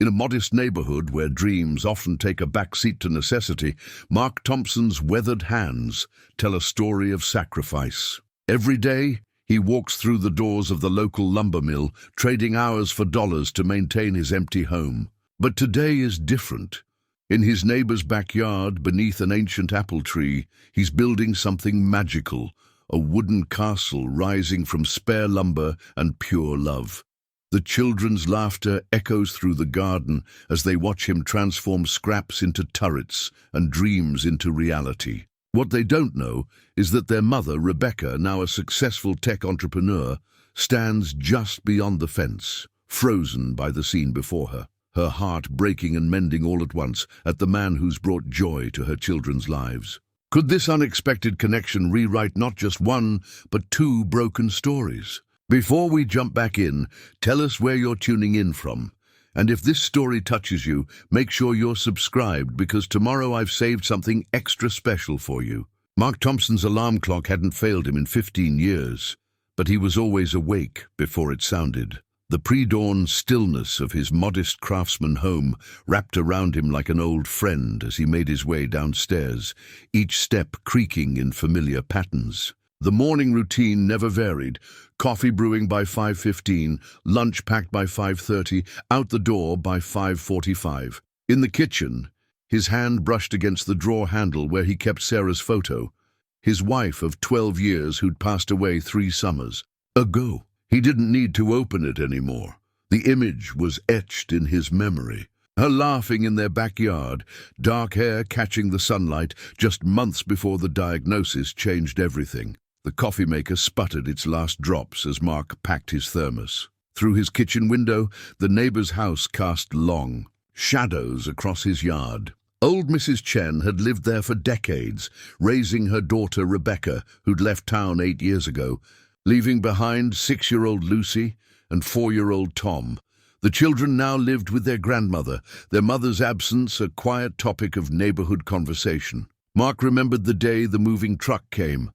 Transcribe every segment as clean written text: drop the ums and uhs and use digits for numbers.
In a modest neighborhood where dreams often take a backseat to necessity, Mark Thompson's weathered hands tell a story of sacrifice. Every day, he walks through the doors of the local lumber mill, trading hours for dollars to maintain his empty home. But today is different. In his neighbor's backyard, beneath an ancient apple tree, he's building something magical, a wooden castle rising from spare lumber and pure love. The children's laughter echoes through the garden as they watch him transform scraps into turrets and dreams into reality. What they don't know is that their mother, Rebecca, now a successful tech entrepreneur, stands just beyond the fence, frozen by the scene before her, her heart breaking and mending all at once at the man who's brought joy to her children's lives. Could this unexpected connection rewrite not just one, but two broken stories? Before we jump back in, tell us where you're tuning in from. And if this story touches you, make sure you're subscribed, because tomorrow I've saved something extra special for you. Mark Thompson's alarm clock hadn't failed him in 15 years, but he was always awake before it sounded. The pre-dawn stillness of his modest craftsman home wrapped around him like an old friend as he made his way downstairs, each step creaking in familiar patterns. The morning routine never varied. Coffee brewing by 5:15, lunch packed by 5:30, out the door by 5:45. In the kitchen, his hand brushed against the drawer handle where he kept Sarah's photo, his wife of 12 years who'd passed away 3 summers ago. He didn't need to open it anymore. The image was etched in his memory. Her laughing in their backyard, dark hair catching the sunlight just months before the diagnosis changed everything. The coffee maker sputtered its last drops as Mark packed his thermos. Through his kitchen window, the neighbor's house cast long shadows across his yard. Old Mrs. Chen had lived there for decades, raising her daughter Rebecca, who'd left town 8 years ago, leaving behind 6-year-old Lucy and 4-year-old Tom. The children now lived with their grandmother, their mother's absence a quiet topic of neighborhood conversation. Mark remembered the day the moving truck came.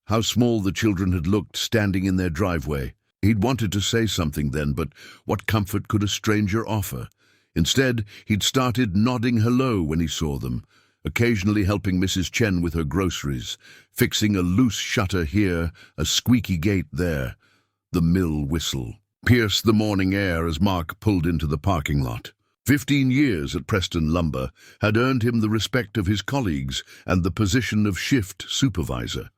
How small the children had looked standing in their driveway. He'd wanted to say something then, but what comfort could a stranger offer? Instead, he'd started nodding hello when he saw them, occasionally helping Mrs. Chen with her groceries, fixing a loose shutter here, a squeaky gate there. The mill whistle pierced the morning air as Mark pulled into the parking lot. 15 years at Preston Lumber had earned him the respect of his colleagues and the position of shift supervisor.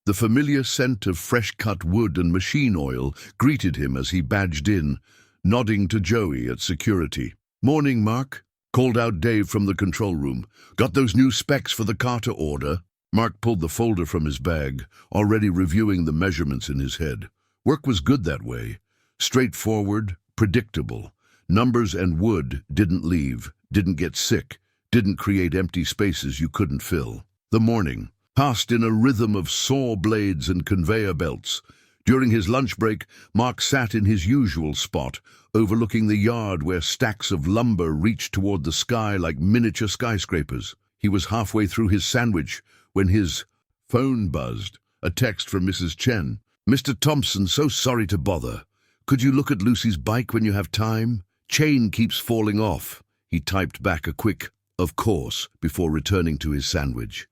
The familiar scent of fresh-cut wood and machine oil greeted him as he badged in, nodding to Joey at security. "Morning, Mark," called out Dave from the control room. "Got those new specs for the car to order?" Mark pulled the folder from his bag, already reviewing the measurements in his head. Work was good that way. Straightforward, predictable. Numbers and wood didn't leave, didn't get sick, didn't create empty spaces you couldn't fill. The morning passed in a rhythm of saw blades and conveyor belts. During his lunch break, Mark sat in his usual spot, overlooking the yard where stacks of lumber reached toward the sky like miniature skyscrapers. He was halfway through his sandwich when his phone buzzed, a text from Mrs. Chen. "Mr. Thompson, so sorry to bother. Could you look at Lucy's bike when you have time? Chain keeps falling off." He typed back a quick, "Of course," before returning to his sandwich.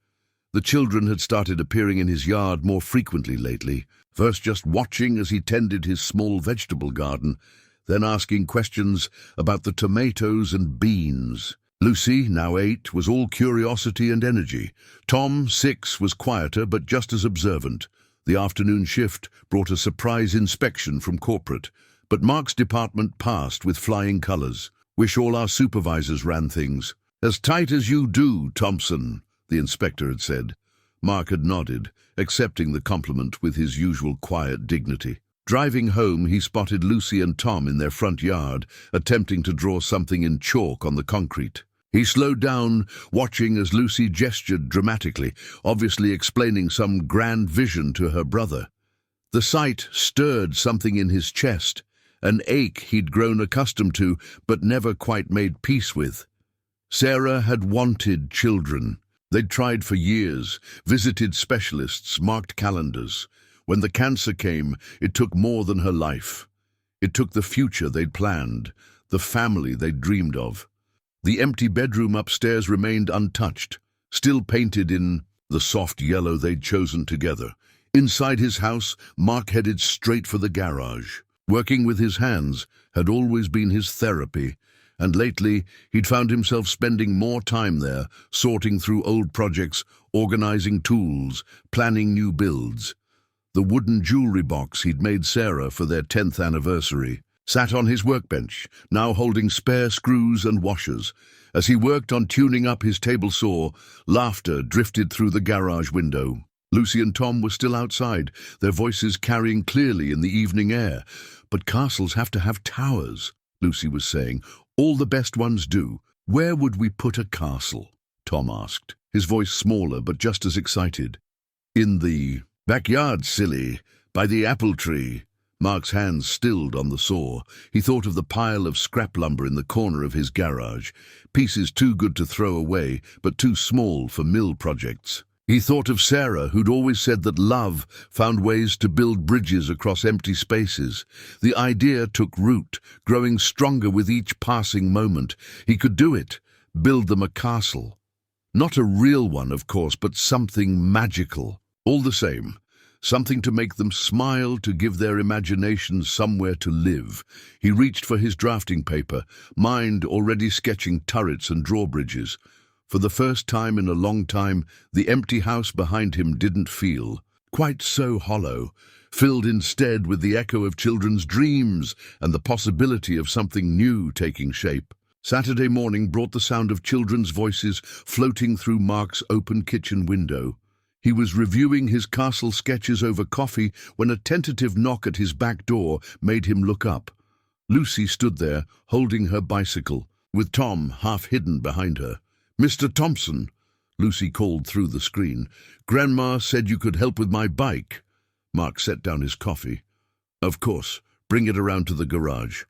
The children had started appearing in his yard more frequently lately, first just watching as he tended his small vegetable garden, then asking questions about the tomatoes and beans. Lucy, now 8, was all curiosity and energy. Tom, 6, was quieter but just as observant. The afternoon shift brought a surprise inspection from corporate, but Mark's department passed with flying colors. "Wish all our supervisors ran things as tight as you do, Thompson," the inspector had said. Mark had nodded, accepting the compliment with his usual quiet dignity. Driving home, he spotted Lucy and Tom in their front yard, attempting to draw something in chalk on the concrete. He slowed down, watching as Lucy gestured dramatically, obviously explaining some grand vision to her brother. The sight stirred something in his chest, an ache he'd grown accustomed to but never quite made peace with. Sarah had wanted children. They'd tried for years, visited specialists, marked calendars. When the cancer came, it took more than her life. It took the future they'd planned, the family they'd dreamed of. The empty bedroom upstairs remained untouched, still painted in the soft yellow they'd chosen together. Inside his house, Mark headed straight for the garage. Working with his hands had always been his therapy, and lately he'd found himself spending more time there, sorting through old projects, organizing tools, planning new builds. The wooden jewelry box he'd made Sarah for their 10th anniversary sat on his workbench, now holding spare screws and washers. As he worked on tuning up his table saw, laughter drifted through the garage window. Lucy and Tom were still outside, their voices carrying clearly in the evening air. "But castles have to have towers," Lucy was saying. "All the best ones do. Where would we put a castle?" Tom asked, his voice smaller but just as excited. "In the backyard, silly, by the apple tree." Mark's hands stilled on the saw. He thought of the pile of scrap lumber in the corner of his garage, pieces too good to throw away, but too small for mill projects. He thought of Sarah, who'd always said that love found ways to build bridges across empty spaces. The idea took root, growing stronger with each passing moment. He could do it, build them a castle. Not a real one, of course, but something magical. All the same, something to make them smile, to give their imaginations somewhere to live. He reached for his drafting paper, mind already sketching turrets and drawbridges. For the first time in a long time, the empty house behind him didn't feel quite so hollow, filled instead with the echo of children's dreams and the possibility of something new taking shape. Saturday morning brought the sound of children's voices floating through Mark's open kitchen window. He was reviewing his castle sketches over coffee when a tentative knock at his back door made him look up. Lucy stood there, holding her bicycle, with Tom half hidden behind her. "Mr. Thompson," Lucy called through the screen. "Grandma said you could help with my bike." Mark set down his coffee. "Of course, bring it around to the garage."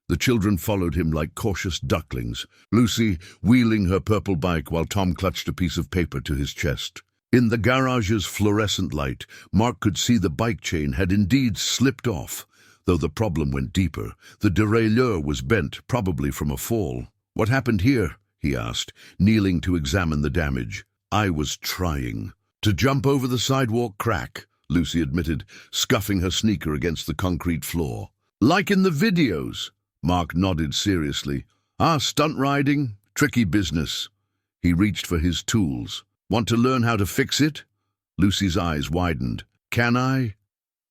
The children followed him like cautious ducklings, Lucy wheeling her purple bike while Tom clutched a piece of paper to his chest. In the garage's fluorescent light, Mark could see the bike chain had indeed slipped off, though the problem went deeper. The derailleur was bent, probably from a fall. "What happened here?" he asked, kneeling to examine the damage. "I was trying to jump over the sidewalk crack," Lucy admitted, scuffing her sneaker against the concrete floor. "Like in the videos." Mark nodded seriously. "Stunt riding, tricky business." He reached for his tools. "Want to learn how to fix it?" Lucy's eyes widened. "Can I?"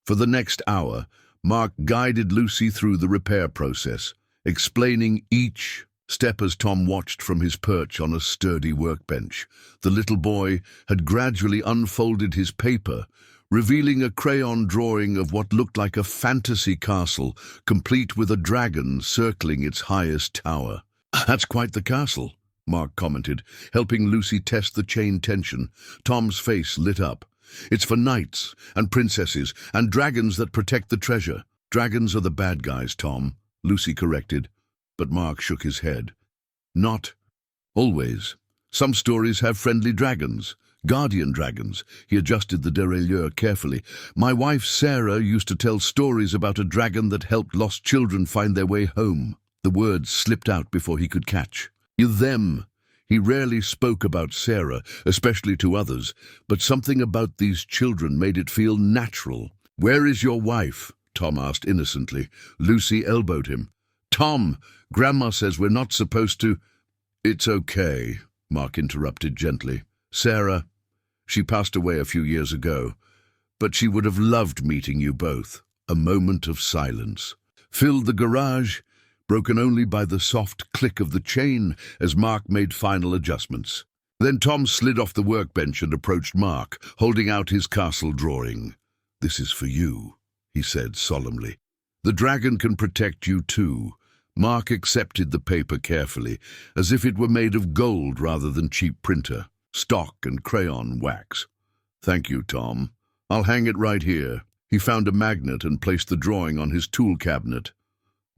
For the next hour, Mark guided Lucy through the repair process, explaining each step as Tom watched from his perch on a sturdy workbench. The little boy had gradually unfolded his paper, revealing a crayon drawing of what looked like a fantasy castle, complete with a dragon circling its highest tower. "That's quite the castle," Mark commented, helping Lucy test the chain tension. Tom's face lit up. "It's for knights and princesses and dragons that protect the treasure." "Dragons are the bad guys, Tom," Lucy corrected, but Mark shook his head. "Not always. Some stories have friendly dragons, guardian dragons." He adjusted the derailleur carefully. "My wife Sarah used to tell stories about a dragon that helped lost children find their way home." The words slipped out before he could catch. "Them." He rarely spoke about Sarah, especially to others, but something about these children made it feel natural. "Where is your wife?" Tom asked innocently. Lucy elbowed him. "Tom, Grandma says we're not supposed to—" "It's okay," Mark interrupted gently. "Sarah, she passed away a few years ago, but she would have loved meeting you both." A moment of silence filled the garage, broken only by the soft click of the chain as Mark made final adjustments. Then Tom slid off the workbench and approached Mark, holding out his castle drawing. "This is for you," he said solemnly. "The dragon can protect you too." Mark accepted the paper carefully, as if it were made of gold rather than cheap printer, stock and crayon wax. "Thank you, Tom. I'll hang it right here." He found a magnet and placed the drawing on his tool cabinet.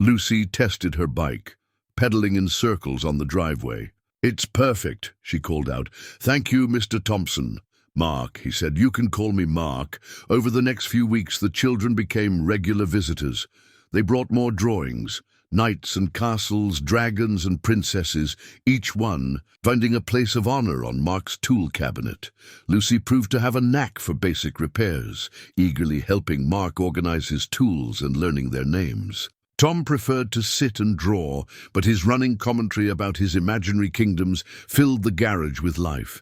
Lucy tested her bike, pedaling in circles on the driveway. "It's perfect," she called out. "Thank you, Mr. Thompson." "Mark," he said. "You can call me Mark." Over the next few weeks, the children became regular visitors. They brought more drawings, Knights and castles, dragons and princesses, each one finding a place of honor on Mark's tool cabinet. Lucy proved to have a knack for basic repairs, eagerly helping Mark organize his tools and learning their names. Tom preferred to sit and draw, but his running commentary about his imaginary kingdoms filled the garage with life.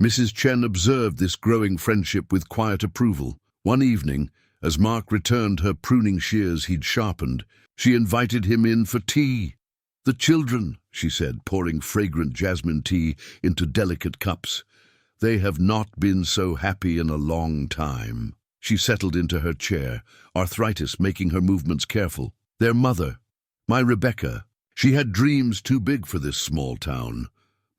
Mrs. Chen observed this growing friendship with quiet approval. One evening, as Mark returned her pruning shears he'd sharpened, she invited him in for tea. "The children," she said, pouring fragrant jasmine tea into delicate cups. "They have not been so happy in a long time." She settled into her chair, arthritis making her movements careful. "Their mother, my Rebecca, she had dreams too big for this small town."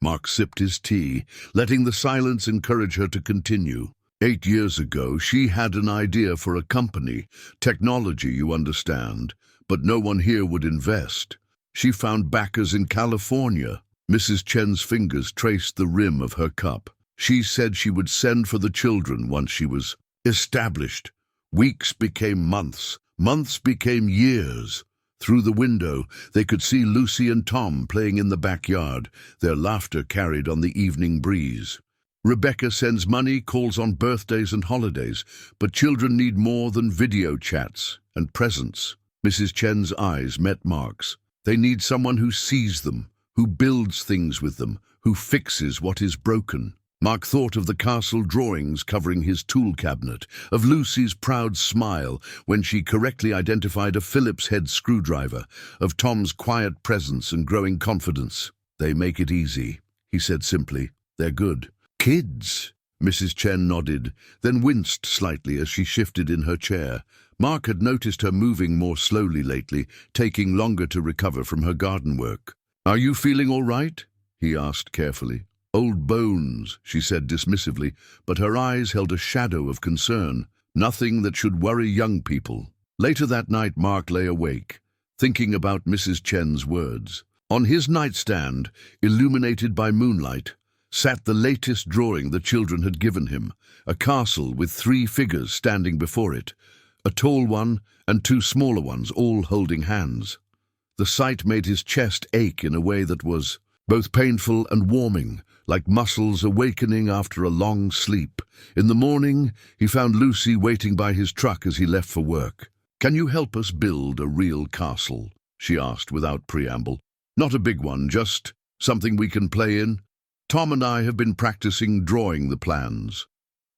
Mark sipped his tea, letting the silence encourage her to continue. 8 years ago, she had an idea for a company, technology, you understand, but no one here would invest. She found backers in California. Mrs. Chen's fingers traced the rim of her cup. She said she would send for the children once she was established. Weeks became months. Months became years. Through the window, they could see Lucy and Tom playing in the backyard, their laughter carried on the evening breeze. Rebecca sends money, calls on birthdays and holidays, but children need more than video chats and presents. Mrs. Chen's eyes met Mark's. They need someone who sees them, who builds things with them, who fixes what is broken. Mark thought of the castle drawings covering his tool cabinet, of Lucy's proud smile when she correctly identified a Phillips head screwdriver, of Tom's quiet presence and growing confidence. "They make it easy," he said simply. "They're good." "Kids?" Mrs. Chen nodded, then winced slightly as she shifted in her chair. Mark had noticed her moving more slowly lately, taking longer to recover from her garden work. "Are you feeling all right?" he asked carefully. "Old bones," she said dismissively, but her eyes held a shadow of concern. Nothing that should worry young people. Later that night, Mark lay awake, thinking about Mrs. Chen's words. On his nightstand, illuminated by moonlight, sat the latest drawing the children had given him, a castle with 3 figures standing before it, a tall one and 2 smaller ones, all holding hands. The sight made his chest ache in a way that was both painful and warming, like muscles awakening after a long sleep. In the morning, he found Lucy waiting by his truck as he left for work. "Can you help us build a real castle?" she asked without preamble. "Not a big one, just something we can play in. Tom and I have been practicing drawing the plans."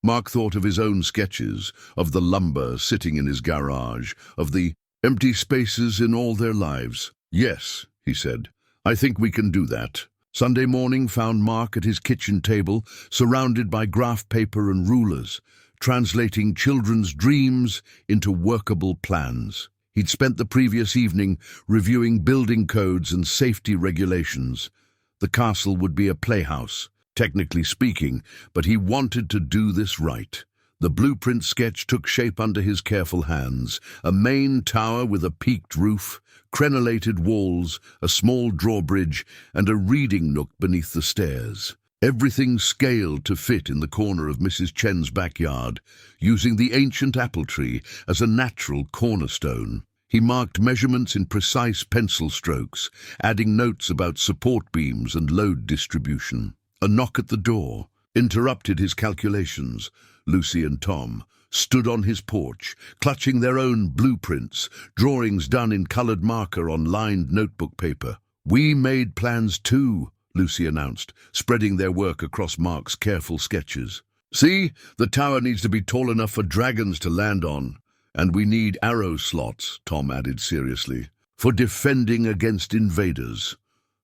Mark thought of his own sketches, of the lumber sitting in his garage, of the empty spaces in all their lives. "Yes," he said, "I think we can do that." Sunday morning found Mark at his kitchen table, surrounded by graph paper and rulers, translating children's dreams into workable plans. He'd spent the previous evening reviewing building codes and safety regulations. The castle would be a playhouse, technically speaking, but he wanted to do this right. The blueprint sketch took shape under his careful hands, a main tower with a peaked roof, crenellated walls, a small drawbridge, and a reading nook beneath the stairs. Everything scaled to fit in the corner of Mrs. Chen's backyard, using the ancient apple tree as a natural cornerstone. He marked measurements in precise pencil strokes, adding notes about support beams and load distribution. A knock at the door interrupted his calculations. Lucy and Tom stood on his porch, clutching their own blueprints, drawings done in colored marker on lined notebook paper. "We made plans too," Lucy announced, spreading their work across Mark's careful sketches. "See, the tower needs to be tall enough for dragons to land on. And we need arrow slots," Tom added seriously, "for defending against invaders."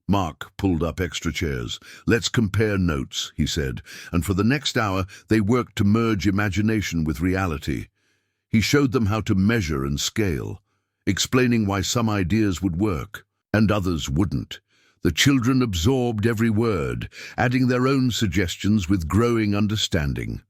Mark pulled up extra chairs. "Let's compare notes," he said, and for the next hour they worked to merge imagination with reality. He showed them how to measure and scale, explaining why some ideas would work and others wouldn't. The children absorbed every word, adding their own suggestions with growing understanding.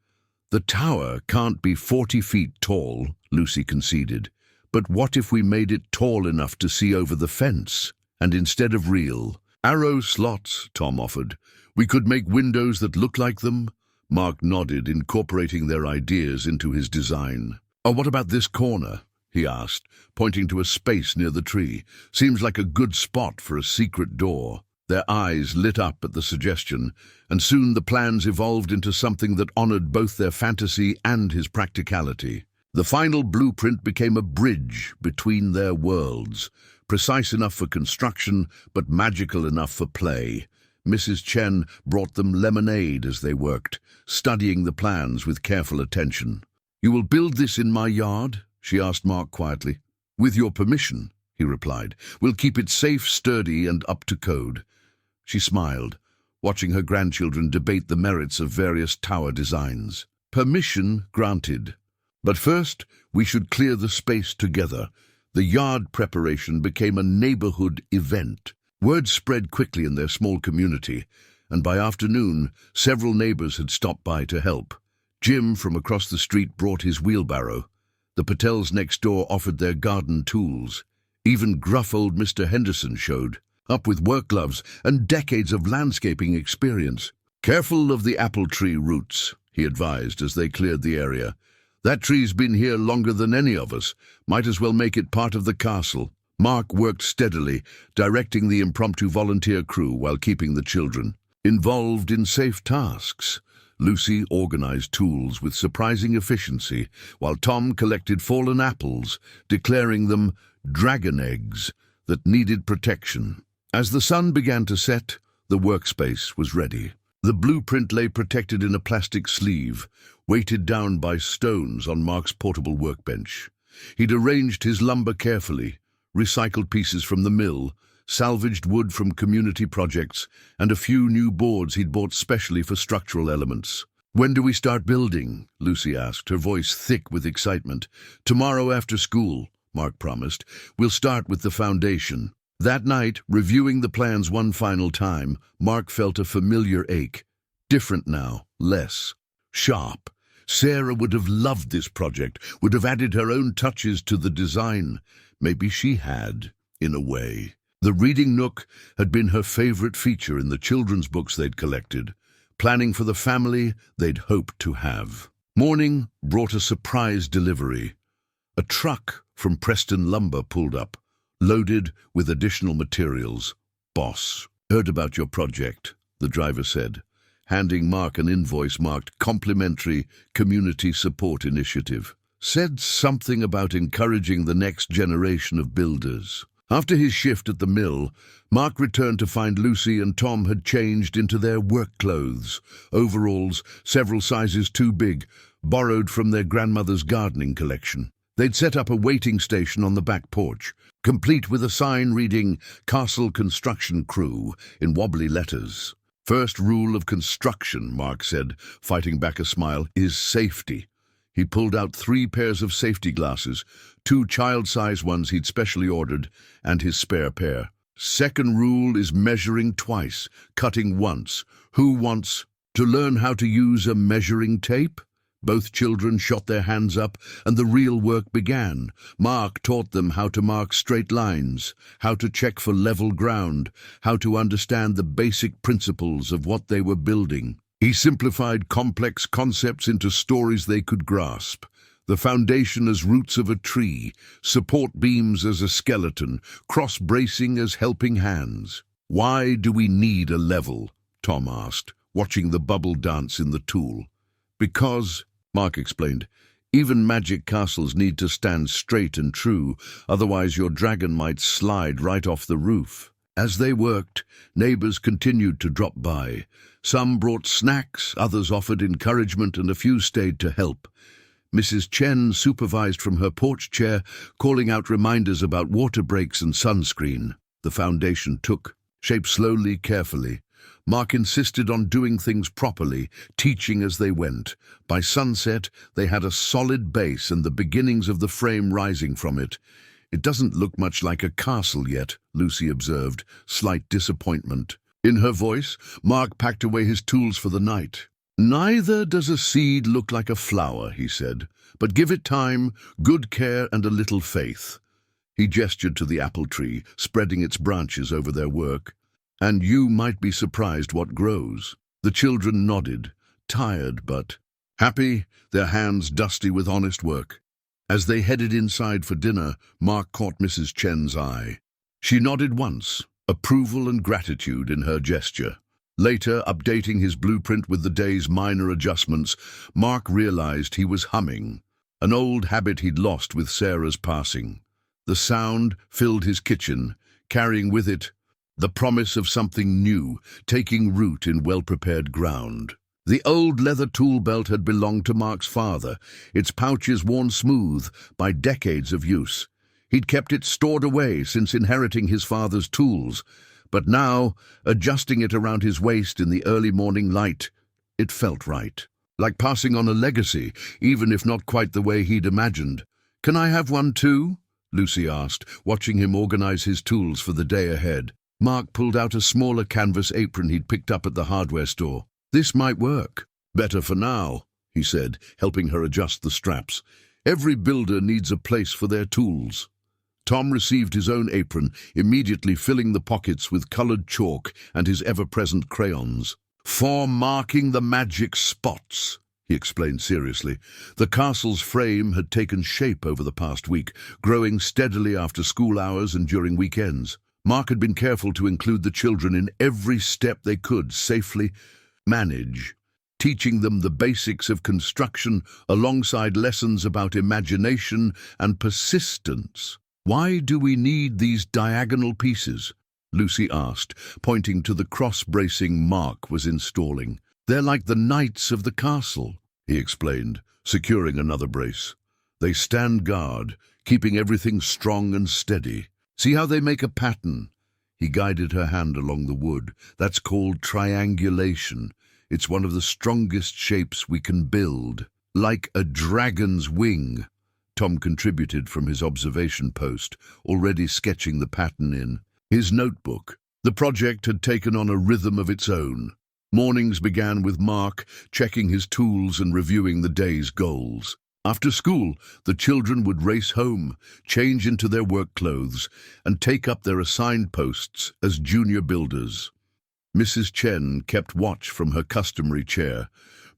"The tower can't be 40 feet tall," Lucy conceded. "But what if we made it tall enough to see over the fence? And instead of real arrow slots," Tom offered, "we could make windows that look like them." Mark nodded, incorporating their ideas into his design. "Oh, what about this corner?" he asked, pointing to a space near the tree. Seems like a good spot for a secret door. Their eyes lit up at the suggestion, and soon the plans evolved into something that honored both their fantasy and his practicality. The final blueprint became a bridge between their worlds, precise enough for construction, but magical enough for play. Mrs. Chen brought them lemonade as they worked, studying the plans with careful attention. "You will build this in my yard?" she asked Mark quietly. "With your permission," he replied. "We'll keep it safe, sturdy, and up to code." She smiled, watching her grandchildren debate the merits of various tower designs. "Permission granted. But first, we should clear the space together." The yard preparation became a neighborhood event. Word spread quickly in their small community, and by afternoon, several neighbors had stopped by to help. Jim from across the street brought his wheelbarrow. The Patels next door offered their garden tools. Even gruff old Mr. Henderson showed up with work gloves and decades of landscaping experience. "Careful of the apple tree roots," he advised as they cleared the area. "That tree's been here longer than any of us. Might as well make it part of the castle." Mark worked steadily, directing the impromptu volunteer crew while keeping the children involved in safe tasks. Lucy organized tools with surprising efficiency, while Tom collected fallen apples, declaring them dragon eggs that needed protection. As the sun began to set, the workspace was ready. The blueprint lay protected in a plastic sleeve, weighted down by stones on Mark's portable workbench. He'd arranged his lumber carefully, recycled pieces from the mill, salvaged wood from community projects, and a few new boards he'd bought specially for structural elements. "When do we start building?" Lucy asked, her voice thick with excitement. "Tomorrow after school," Mark promised. "We'll start with the foundation." That night, reviewing the plans one final time, Mark felt a familiar ache. Different now, less sharp. Sarah would have loved this project, would have added her own touches to the design. Maybe she had, in a way. The reading nook had been her favorite feature in the children's books they'd collected, planning for the family they'd hoped to have. Morning brought a surprise delivery. A truck from Preston Lumber pulled up, loaded with additional materials. "Boss, heard about your project," the driver said, handing Mark an invoice marked Complimentary Community Support Initiative. Said something about encouraging the next generation of builders. After his shift at the mill, Mark returned to find Lucy and Tom had changed into their work clothes, overalls several sizes too big, borrowed from their grandmother's gardening collection. They'd set up a waiting station on the back porch, complete with a sign reading "Castle Construction Crew" in wobbly letters. "First rule of construction," Mark said, fighting back a smile, "is safety." He pulled out 3 pairs of safety glasses, 2 child-size ones he'd specially ordered, and his spare pair. "Second rule is measuring twice, cutting once. Who wants to learn how to use a measuring tape?" Both children shot their hands up, and the real work began. Mark taught them how to mark straight lines, how to check for level ground, how to understand the basic principles of what they were building. He simplified complex concepts into stories they could grasp. The foundation as roots of a tree, support beams as a skeleton, cross-bracing as helping hands. "Why do we need a level?" Tom asked, watching the bubble dance in the tool. "Because," Mark explained, "even magic castles need to stand straight and true, otherwise your dragon might slide right off the roof." As they worked, neighbors continued to drop by. Some brought snacks, others offered encouragement, and a few stayed to help. Mrs. Chen supervised from her porch chair, calling out reminders about water breaks and sunscreen. The foundation took shape slowly, carefully. Mark insisted on doing things properly, teaching as they went. By sunset, they had a solid base and the beginnings of the frame rising from it. "It doesn't look much like a castle yet," Lucy observed, slight disappointment. In her voice, Mark packed away his tools for the night. "Neither does a seed look like a flower," he said, "but give it time, good care, and a little faith." He gestured to the apple tree, spreading its branches over their work. "And you might be surprised what grows." The children nodded, tired but happy, their hands dusty with honest work. As they headed inside for dinner, Mark caught Mrs. Chen's eye. She nodded once, approval and gratitude in her gesture. Later, updating his blueprint with the day's minor adjustments, Mark realized he was humming, an old habit he'd lost with Sarah's passing. The sound filled his kitchen, carrying with it the promise of something new, taking root in well-prepared ground. The old leather tool belt had belonged to Mark's father, its pouches worn smooth by decades of use. He'd kept it stored away since inheriting his father's tools, but now, adjusting it around his waist in the early morning light, it felt right. Like passing on a legacy, even if not quite the way he'd imagined. "Can I have one too?" Lucy asked, watching him organize his tools for the day ahead. Mark pulled out a smaller canvas apron he'd picked up at the hardware store. "This might work." "Better for now," he said, helping her adjust the straps. "Every builder needs a place for their tools." Tom received his own apron, immediately filling the pockets with colored chalk and his ever-present crayons. "For marking the magic spots," he explained seriously. The castle's frame had taken shape over the past week, growing steadily after school hours and during weekends. Mark had been careful to include the children in every step they could safely manage, teaching them the basics of construction alongside lessons about imagination and persistence. "Why do we need these diagonal pieces?" Lucy asked, pointing to the cross-bracing Mark was installing. "They're like the knights of the castle," he explained, securing another brace. "They stand guard, keeping everything strong and steady. See how they make a pattern?" He guided her hand along the wood. "That's called triangulation. It's one of the strongest shapes we can build. Like a dragon's wing." Tom contributed from his observation post, already sketching the pattern in his notebook. The project had taken on a rhythm of its own. Mornings began with Mark checking his tools and reviewing the day's goals. After school, the children would race home, change into their work clothes, and take up their assigned posts as junior builders. Mrs. Chen kept watch from her customary chair,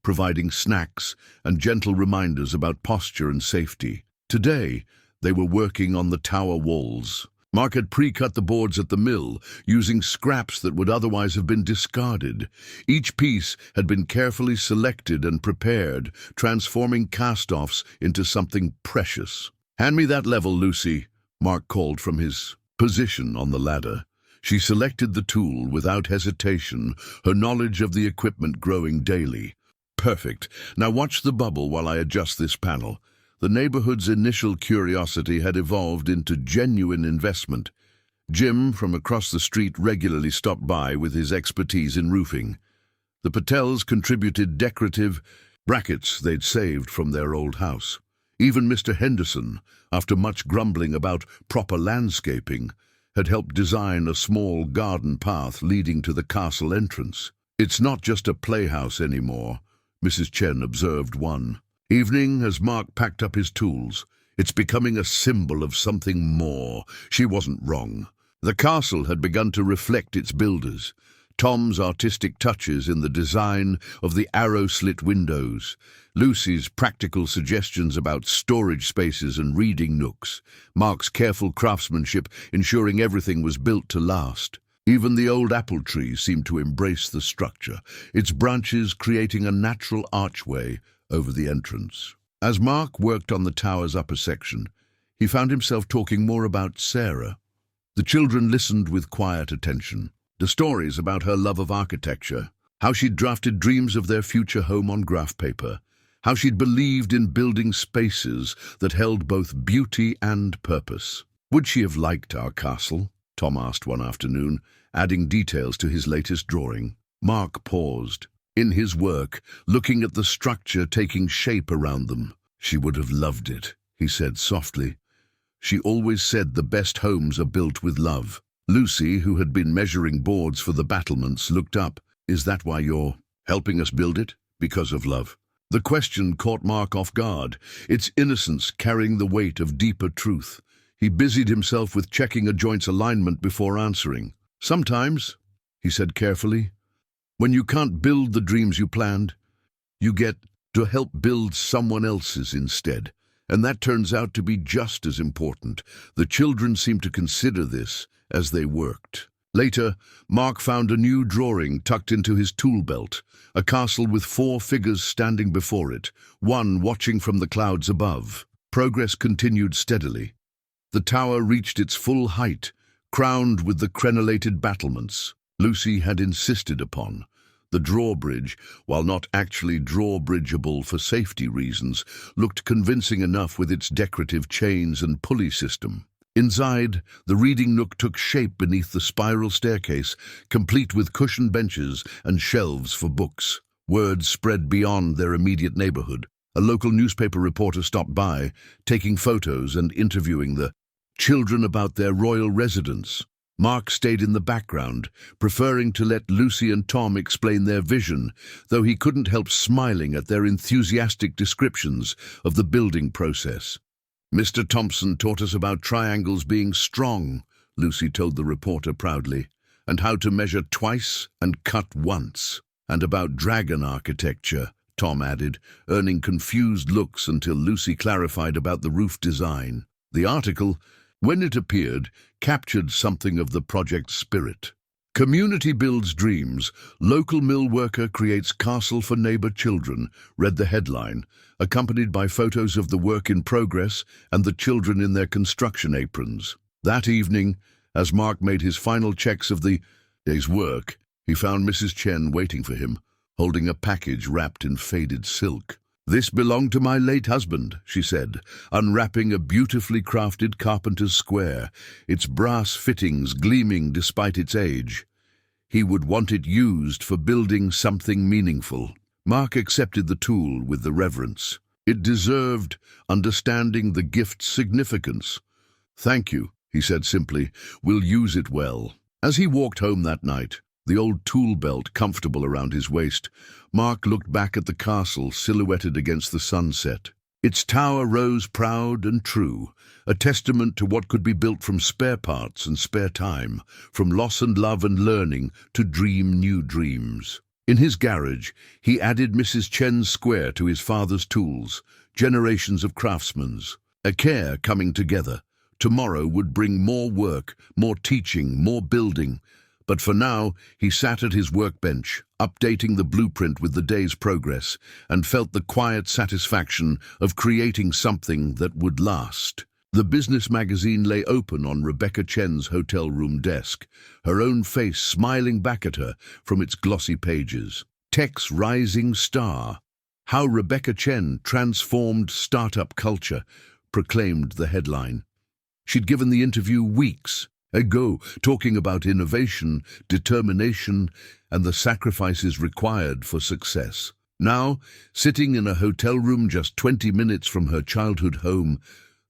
providing snacks and gentle reminders about posture and safety. Today, they were working on the tower walls. Mark had pre-cut the boards at the mill, using scraps that would otherwise have been discarded. Each piece had been carefully selected and prepared, transforming cast-offs into something precious. "Hand me that level, Lucy," Mark called from his position on the ladder. She selected the tool without hesitation, her knowledge of the equipment growing daily. "Perfect. Now watch the bubble while I adjust this panel." The neighborhood's initial curiosity had evolved into genuine investment. Jim, from across the street, regularly stopped by with his expertise in roofing. The Patels contributed decorative brackets they'd saved from their old house. Even Mr. Henderson, after much grumbling about proper landscaping, had helped design a small garden path leading to the castle entrance. "It's not just a playhouse anymore," Mrs. Chen observed one evening as Mark packed up his tools. "It's becoming a symbol of something more." She wasn't wrong. The castle had begun to reflect its builders. Tom's artistic touches in the design of the arrow-slit windows, Lucy's practical suggestions about storage spaces and reading nooks, Mark's careful craftsmanship ensuring everything was built to last. Even the old apple tree seemed to embrace the structure, its branches creating a natural archway over the entrance. As Mark worked on the tower's upper section, he found himself talking more about Sarah. The children listened with quiet attention. The stories about her love of architecture, how she'd drafted dreams of their future home on graph paper, how she'd believed in building spaces that held both beauty and purpose. "Would she have liked our castle?" Tom asked one afternoon, adding details to his latest drawing. Mark paused. In his work, looking at the structure taking shape around them. "She would have loved it," he said softly. "She always said the best homes are built with love." Lucy, who had been measuring boards for the battlements, looked up. "Is that why you're helping us build it? Because of love?" The question caught Mark off guard, its innocence carrying the weight of deeper truth. He busied himself with checking a joint's alignment before answering. "Sometimes," he said carefully, "when you can't build the dreams you planned, you get to help build someone else's instead. And that turns out to be just as important. The children seemed to consider this as they worked. Later, Mark found a new drawing tucked into his tool belt, a castle with 4 figures standing before it, one watching from the clouds above. Progress continued steadily. The tower reached its full height, crowned with the crenellated battlements Lucy had insisted upon. The drawbridge, while not actually drawbridgeable for safety reasons, looked convincing enough with its decorative chains and pulley system. Inside, the reading nook took shape beneath the spiral staircase, complete with cushioned benches and shelves for books. Word spread beyond their immediate neighborhood. A local newspaper reporter stopped by, taking photos and interviewing the children about their royal residence. Mark stayed in the background, preferring to let Lucy and Tom explain their vision, though he couldn't help smiling at their enthusiastic descriptions of the building process. "Mr. Thompson taught us about triangles being strong," Lucy told the reporter proudly, "and how to measure twice and cut once. And about dragon architecture," Tom added, earning confused looks until Lucy clarified about the roof design. The article, when it appeared, captured something of the project's spirit. "Community builds dreams. Local mill worker creates castle for neighbor children," read the headline, accompanied by photos of the work in progress and the children in their construction aprons. That evening, as Mark made his final checks of the day's work, he found Mrs. Chen waiting for him, holding a package wrapped in faded silk. "This belonged to my late husband," she said, unwrapping a beautifully crafted carpenter's square, its brass fittings gleaming despite its age. "He would want it used for building something meaningful." Mark accepted the tool with the reverence. It deserved understanding the gift's significance. "Thank you," he said simply. "We'll use it well." As he walked home that night, the old tool belt comfortable around his waist, Mark looked back at the castle silhouetted against the sunset. Its tower rose proud and true, a testament to what could be built from spare parts and spare time, from loss and love and learning to dream new dreams. In his garage, he added Mrs. Chen's square to his father's tools, generations of craftsmen's, a care coming together. Tomorrow would bring more work, more teaching, more building. But for now, he sat at his workbench, updating the blueprint with the day's progress, and felt the quiet satisfaction of creating something that would last. The business magazine lay open on Rebecca Chen's hotel room desk, her own face smiling back at her from its glossy pages. "Tech's Rising Star. How Rebecca Chen Transformed Startup Culture," proclaimed the headline. She'd given the interview weeks ago, talking about innovation, determination, and the sacrifices required for success. Now, sitting in a hotel room just 20 minutes from her childhood home,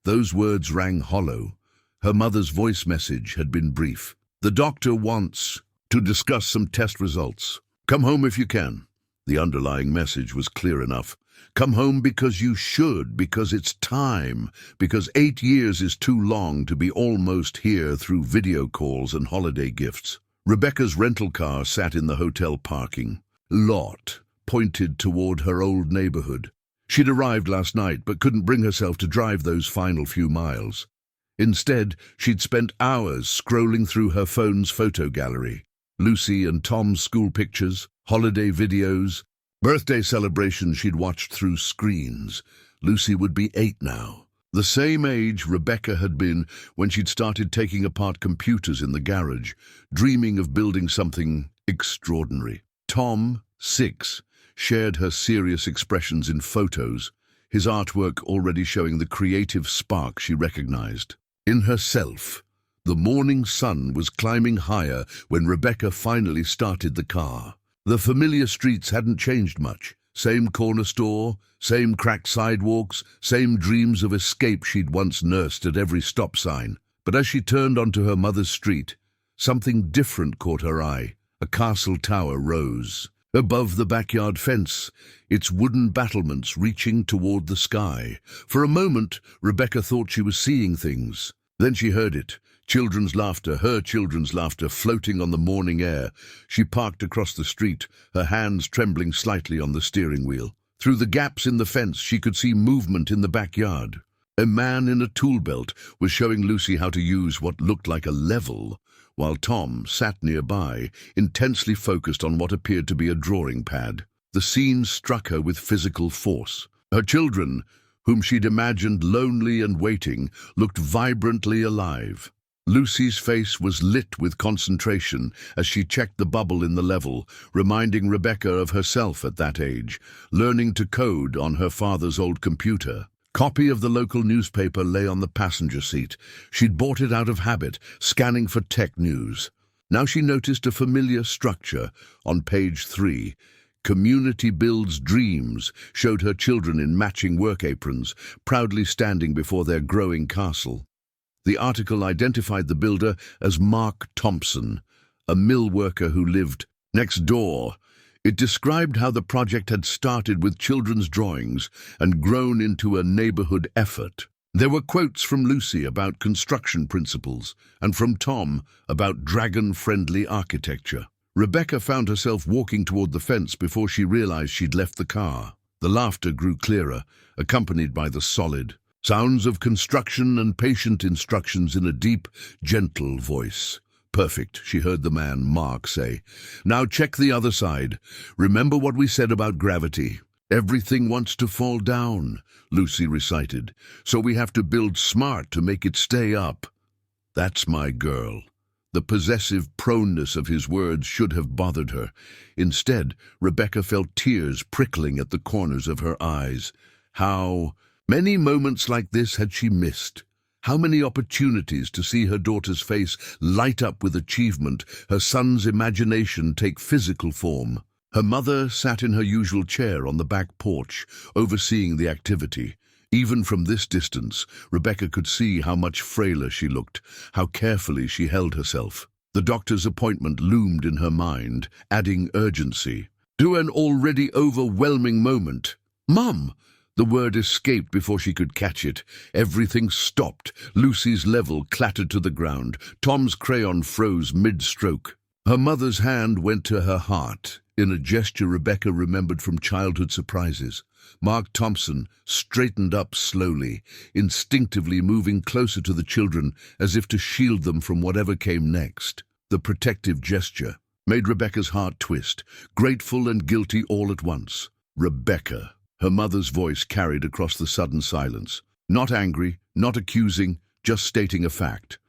those words rang hollow. Her mother's voice message had been brief. "The doctor wants to discuss some test results. Come home if you can." The underlying message was clear enough. Come home because you should, because it's time, because 8 years is too long to be almost here through video calls and holiday gifts. Rebecca's rental car sat in the hotel parking lot, pointed toward her old neighborhood. She'd arrived last night but couldn't bring herself to drive those final few miles. Instead, she'd spent hours scrolling through her phone's photo gallery. Lucy and Tom's school pictures, holiday videos, birthday celebrations she'd watched through screens. Lucy would be 8 now, the same age Rebecca had been when she'd started taking apart computers in the garage, dreaming of building something extraordinary. Tom, 6, shared her serious expressions in photos, his artwork already showing the creative spark she recognized in herself. The morning sun was climbing higher when Rebecca finally started the car. The familiar streets hadn't changed much. Same corner store, same cracked sidewalks, same dreams of escape she'd once nursed at every stop sign. But as she turned onto her mother's street, something different caught her eye. A castle tower rose above the backyard fence, its wooden battlements reaching toward the sky. For a moment, Rebecca thought she was seeing things. Then she heard it. Children's laughter, her children's laughter, floating on the morning air. She parked across the street, her hands trembling slightly on the steering wheel. Through the gaps in the fence, she could see movement in the backyard. A man in a tool belt was showing Lucy how to use what looked like a level, while Tom sat nearby, intensely focused on what appeared to be a drawing pad. The scene struck her with physical force. Her children, whom she'd imagined lonely and waiting, looked vibrantly alive. Lucy's face was lit with concentration as she checked the bubble in the level, reminding Rebecca of herself at that age, learning to code on her father's old computer. Copy of the local newspaper lay on the passenger seat. She'd bought it out of habit, scanning for tech news. Now she noticed a familiar structure on page 3. Community Builds Dreams showed her children in matching work aprons, proudly standing before their growing castle. The article identified the builder as Mark Thompson, a mill worker who lived next door. It described how the project had started with children's drawings and grown into a neighborhood effort. There were quotes from Lucy about construction principles and from Tom about dragon-friendly architecture. Rebecca found herself walking toward the fence before she realized she'd left the car. The laughter grew clearer, accompanied by the solid sounds of construction and patient instructions in a deep, gentle voice. "Perfect," she heard the man, Mark, say. "Now check the other side. Remember what we said about gravity. Everything wants to fall down," Lucy recited. "So we have to build smart to make it stay up." "That's my girl." The possessive proneness of his words should have bothered her. Instead, Rebecca felt tears prickling at the corners of her eyes. How many moments like this had she missed? How many opportunities to see her daughter's face light up with achievement, her son's imagination take physical form. Her mother sat in her usual chair on the back porch, overseeing the activity. Even from this distance, Rebecca could see how much frailer she looked, how carefully she held herself. The doctor's appointment loomed in her mind, adding urgency to an already overwhelming moment. "Mum!" The word escaped before she could catch it. Everything stopped. Lucy's level clattered to the ground. Tom's crayon froze mid-stroke. Her mother's hand went to her heart, in a gesture Rebecca remembered from childhood surprises. Mark Thompson straightened up slowly, instinctively moving closer to the children as if to shield them from whatever came next. The protective gesture made Rebecca's heart twist, grateful and guilty all at once. "Rebecca," her mother's voice carried across the sudden silence. Not angry, not accusing, just stating a fact.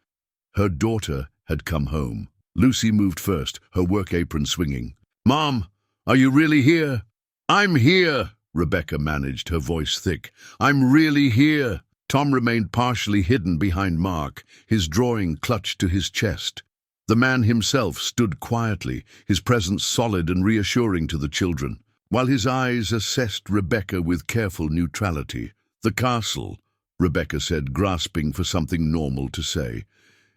Her daughter had come home. Lucy moved first, her work apron swinging. "Mom, are you really here?" "I'm here," Rebecca managed, her voice thick. "I'm really here." Tom remained partially hidden behind Mark, his drawing clutched to his chest. The man himself stood quietly, his presence solid and reassuring to the children, while his eyes assessed Rebecca with careful neutrality. "The castle," Rebecca said, grasping for something normal to say.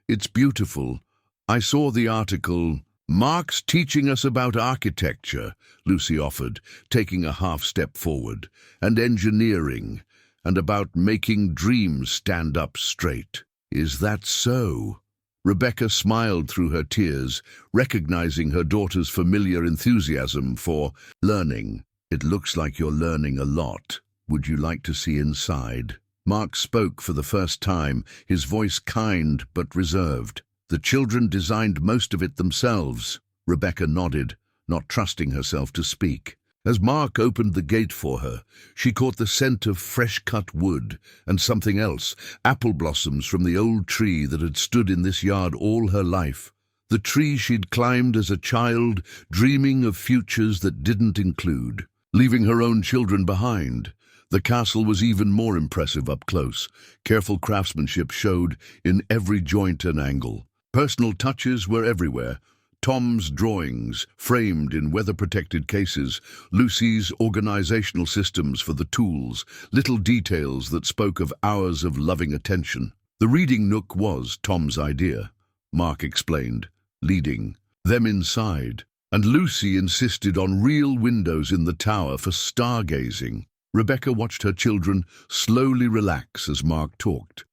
"It's beautiful. I saw the article." "Mark's teaching us about architecture," Lucy offered, taking a half-step forward, "and engineering, and about making dreams stand up straight." "Is that so?" Rebecca smiled through her tears, recognizing her daughter's familiar enthusiasm for learning. "It looks like you're learning a lot. Would you like to see inside?" Mark spoke for the first time, his voice kind but reserved. "The children designed most of it themselves." Rebecca nodded, not trusting herself to speak. As Mark opened the gate for her, she caught the scent of fresh-cut wood and something else, apple blossoms from the old tree that had stood in this yard all her life. The tree she'd climbed as a child, dreaming of futures that didn't include, leaving her own children behind. The castle was even more impressive up close. Careful craftsmanship showed in every joint and angle. Personal touches were everywhere. Tom's drawings, framed in weather-protected cases, Lucy's organizational systems for the tools, little details that spoke of hours of loving attention. The reading nook was Tom's idea, Mark explained, leading them inside. And Lucy insisted on real windows in the tower for stargazing. Rebecca watched her children slowly relax as Mark talked,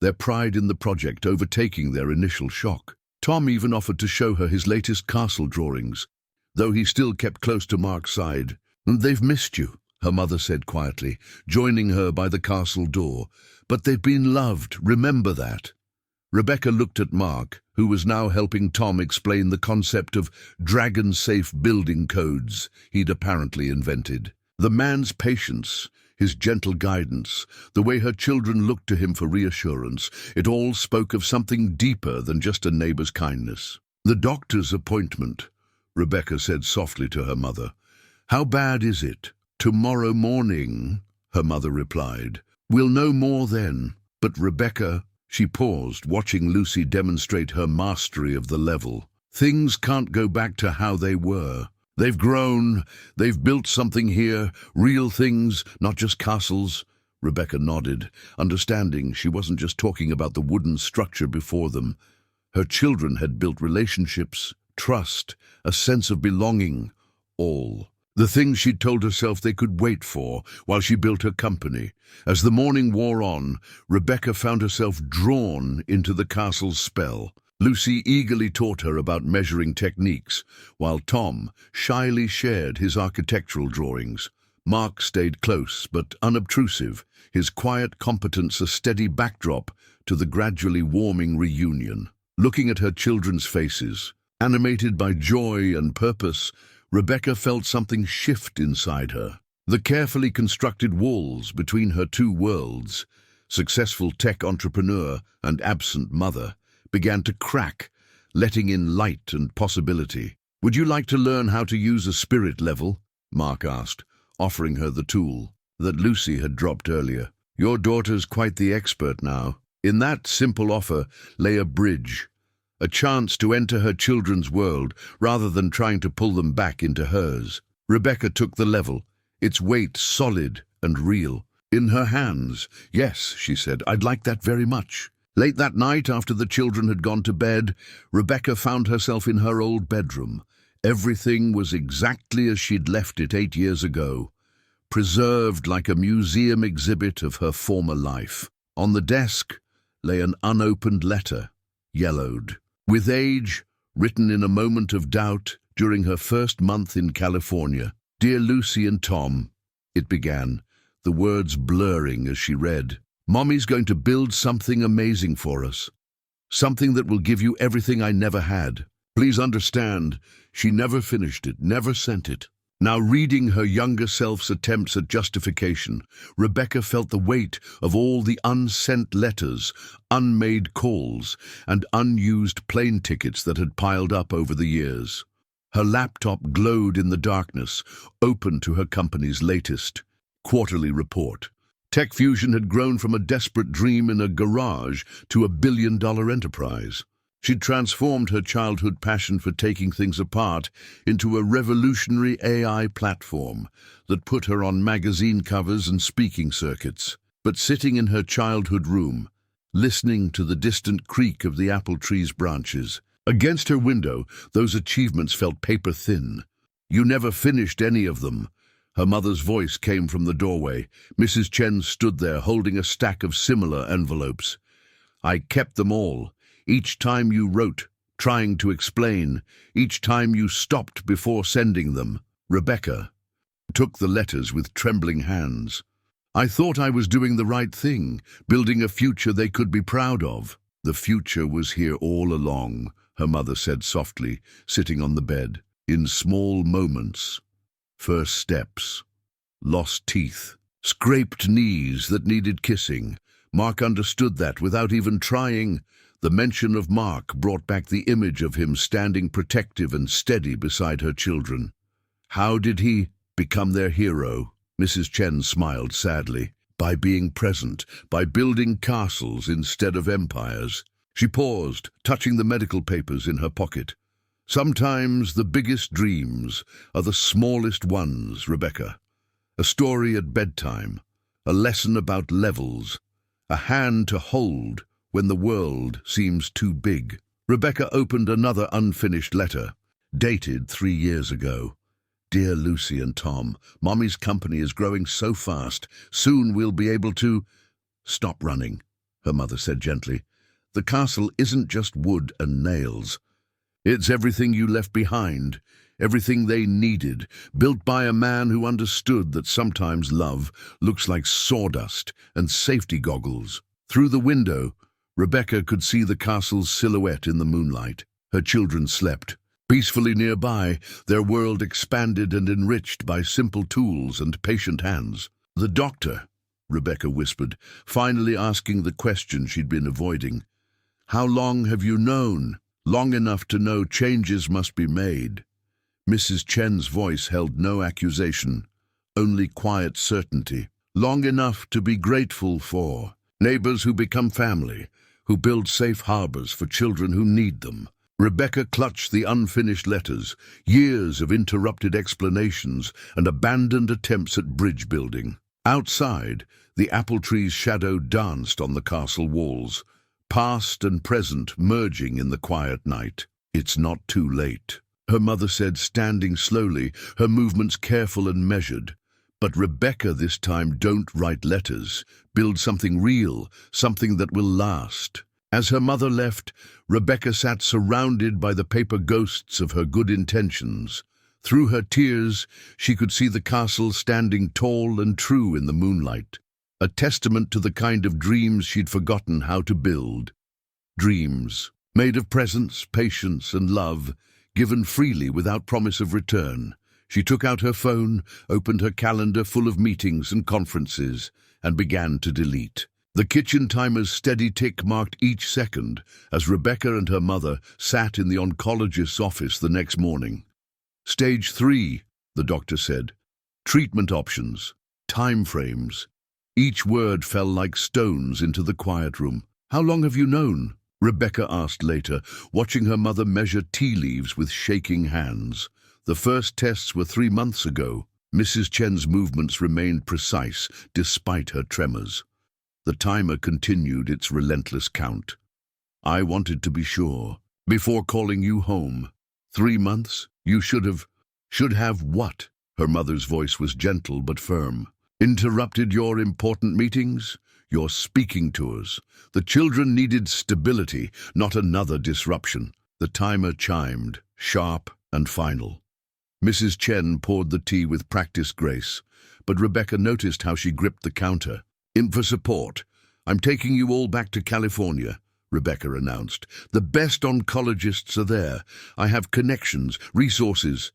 their pride in the project overtaking their initial shock. Tom even offered to show her his latest castle drawings, though he still kept close to Mark's side. "They've missed you," her mother said quietly, joining her by the castle door. "But they've been loved, remember that." Rebecca looked at Mark, who was now helping Tom explain the concept of dragon-safe building codes he'd apparently invented. The man's patience, his gentle guidance, the way her children looked to him for reassurance, it all spoke of something deeper than just a neighbor's kindness. "The doctor's appointment," Rebecca said softly to her mother. "How bad is it?" "Tomorrow morning," her mother replied. "We'll know more then." "But Rebecca," she paused, watching Lucy demonstrate her mastery of the level. "Things can't go back to how they were. They've grown, they've built something here, real things, not just castles." Rebecca nodded, understanding she wasn't just talking about the wooden structure before them. Her children had built relationships, trust, a sense of belonging, all. The things she'd told herself they could wait for while she built her company. As the morning wore on, Rebecca found herself drawn into the castle's spell. Lucy eagerly taught her about measuring techniques, while Tom shyly shared his architectural drawings. Mark stayed close but unobtrusive, his quiet competence a steady backdrop to the gradually warming reunion. Looking at her children's faces, animated by joy and purpose, Rebecca felt something shift inside her. The carefully constructed walls between her two worlds, successful tech entrepreneur and absent mother, began to crack, letting in light and possibility. "Would you like to learn how to use a spirit level?" Mark asked, offering her the tool that Lucy had dropped earlier. "Your daughter's quite the expert now." In that simple offer lay a bridge, a chance to enter her children's world rather than trying to pull them back into hers. Rebecca took the level, its weight solid and real. In her hands. "Yes," she said, "I'd like that very much." Late that night, after the children had gone to bed, Rebecca found herself in her old bedroom. Everything was exactly as she'd left it 8 years ago, preserved like a museum exhibit of her former life. On the desk lay an unopened letter, yellowed. With age, written in a moment of doubt during her first month in California. "Dear Lucy and Tom," it began, the words blurring as she read. "Mommy's going to build something amazing for us. Something that will give you everything I never had. Please understand, she never finished it, never sent it." Now reading her younger self's attempts at justification, Rebecca felt the weight of all the unsent letters, unmade calls, and unused plane tickets that had piled up over the years. Her laptop glowed in the darkness, open to her company's latest quarterly report. Tech Fusion had grown from a desperate dream in a garage to a billion-dollar enterprise. She'd transformed her childhood passion for taking things apart into a revolutionary AI platform that put her on magazine covers and speaking circuits. But sitting in her childhood room, listening to the distant creak of the apple tree's branches, against her window, those achievements felt paper-thin. "You never finished any of them." Her mother's voice came from the doorway. Mrs. Chen stood there holding a stack of similar envelopes. "I kept them all. Each time you wrote, trying to explain, each time you stopped before sending them." Rebecca took the letters with trembling hands. "I thought I was doing the right thing, building a future they could be proud of." "The future was here all along," her mother said softly, sitting on the bed. "In small moments. First steps. Lost teeth. Scraped knees that needed kissing." Mark understood that without even trying. The mention of Mark brought back the image of him standing protective and steady beside her children. How did he become their hero? Mrs. Chen smiled sadly. By being present, by building castles instead of empires. She paused, touching the medical papers in her pocket. "Sometimes the biggest dreams are the smallest ones, Rebecca. A story at bedtime, a lesson about levels, a hand to hold when the world seems too big." Rebecca opened another unfinished letter, dated 3 years ago. "Dear Lucy and Tom, Mommy's company is growing so fast. Soon we'll be able to—" "Stop running," her mother said gently. "The castle isn't just wood and nails. It's everything you left behind. everything they needed, built by a man who understood that sometimes love looks like sawdust and safety goggles. Through the window, Rebecca could see the castle's silhouette in the moonlight. Her children slept. Peacefully nearby, their world expanded and enriched by simple tools and patient hands. "The doctor," Rebecca whispered, finally asking the question she'd been avoiding. "How long have you known?" "Long enough to know changes must be made." Mrs. Chen's voice held no accusation, only quiet certainty. "Long enough to be grateful for. Neighbors who become family, who build safe harbors for children who need them." Rebecca clutched the unfinished letters, years of interrupted explanations and abandoned attempts at bridge building. Outside, the apple tree's shadow danced on the castle walls, past and present merging in the quiet night. "It's not too late," her mother said, standing slowly, her movements careful and measured. "But Rebecca, this time don't write letters. Build something real, something that will last." As her mother left, Rebecca sat surrounded by the paper ghosts of her good intentions. Through her tears, she could see the castle standing tall and true in the moonlight, a testament to the kind of dreams she'd forgotten how to build. Dreams, made of presence, patience, and love, given freely without promise of return. She took out her phone, opened her calendar full of meetings and conferences, and began to delete. The kitchen timer's steady tick marked each second as Rebecca and her mother sat in the oncologist's office the next morning. "Stage 3, the doctor said. "Treatment options, time frames." Each word fell like stones into the quiet room. "How long have you known?" Rebecca asked later, watching her mother measure tea leaves with shaking hands. "The first tests were 3 months ago." Mrs. Chen's movements remained precise despite her tremors. The timer continued its relentless count. "I wanted to be sure, before calling you home. 3 months? You should have what?" Her mother's voice was gentle but firm. "Interrupted your important meetings, your speaking tours. The children needed stability, not another disruption." The timer chimed, sharp and final. Mrs. Chen poured the tea with practiced grace, but Rebecca noticed how she gripped the counter. "In for support. I'm taking you all back to California," Rebecca announced. "The best oncologists are there. I have connections, resources."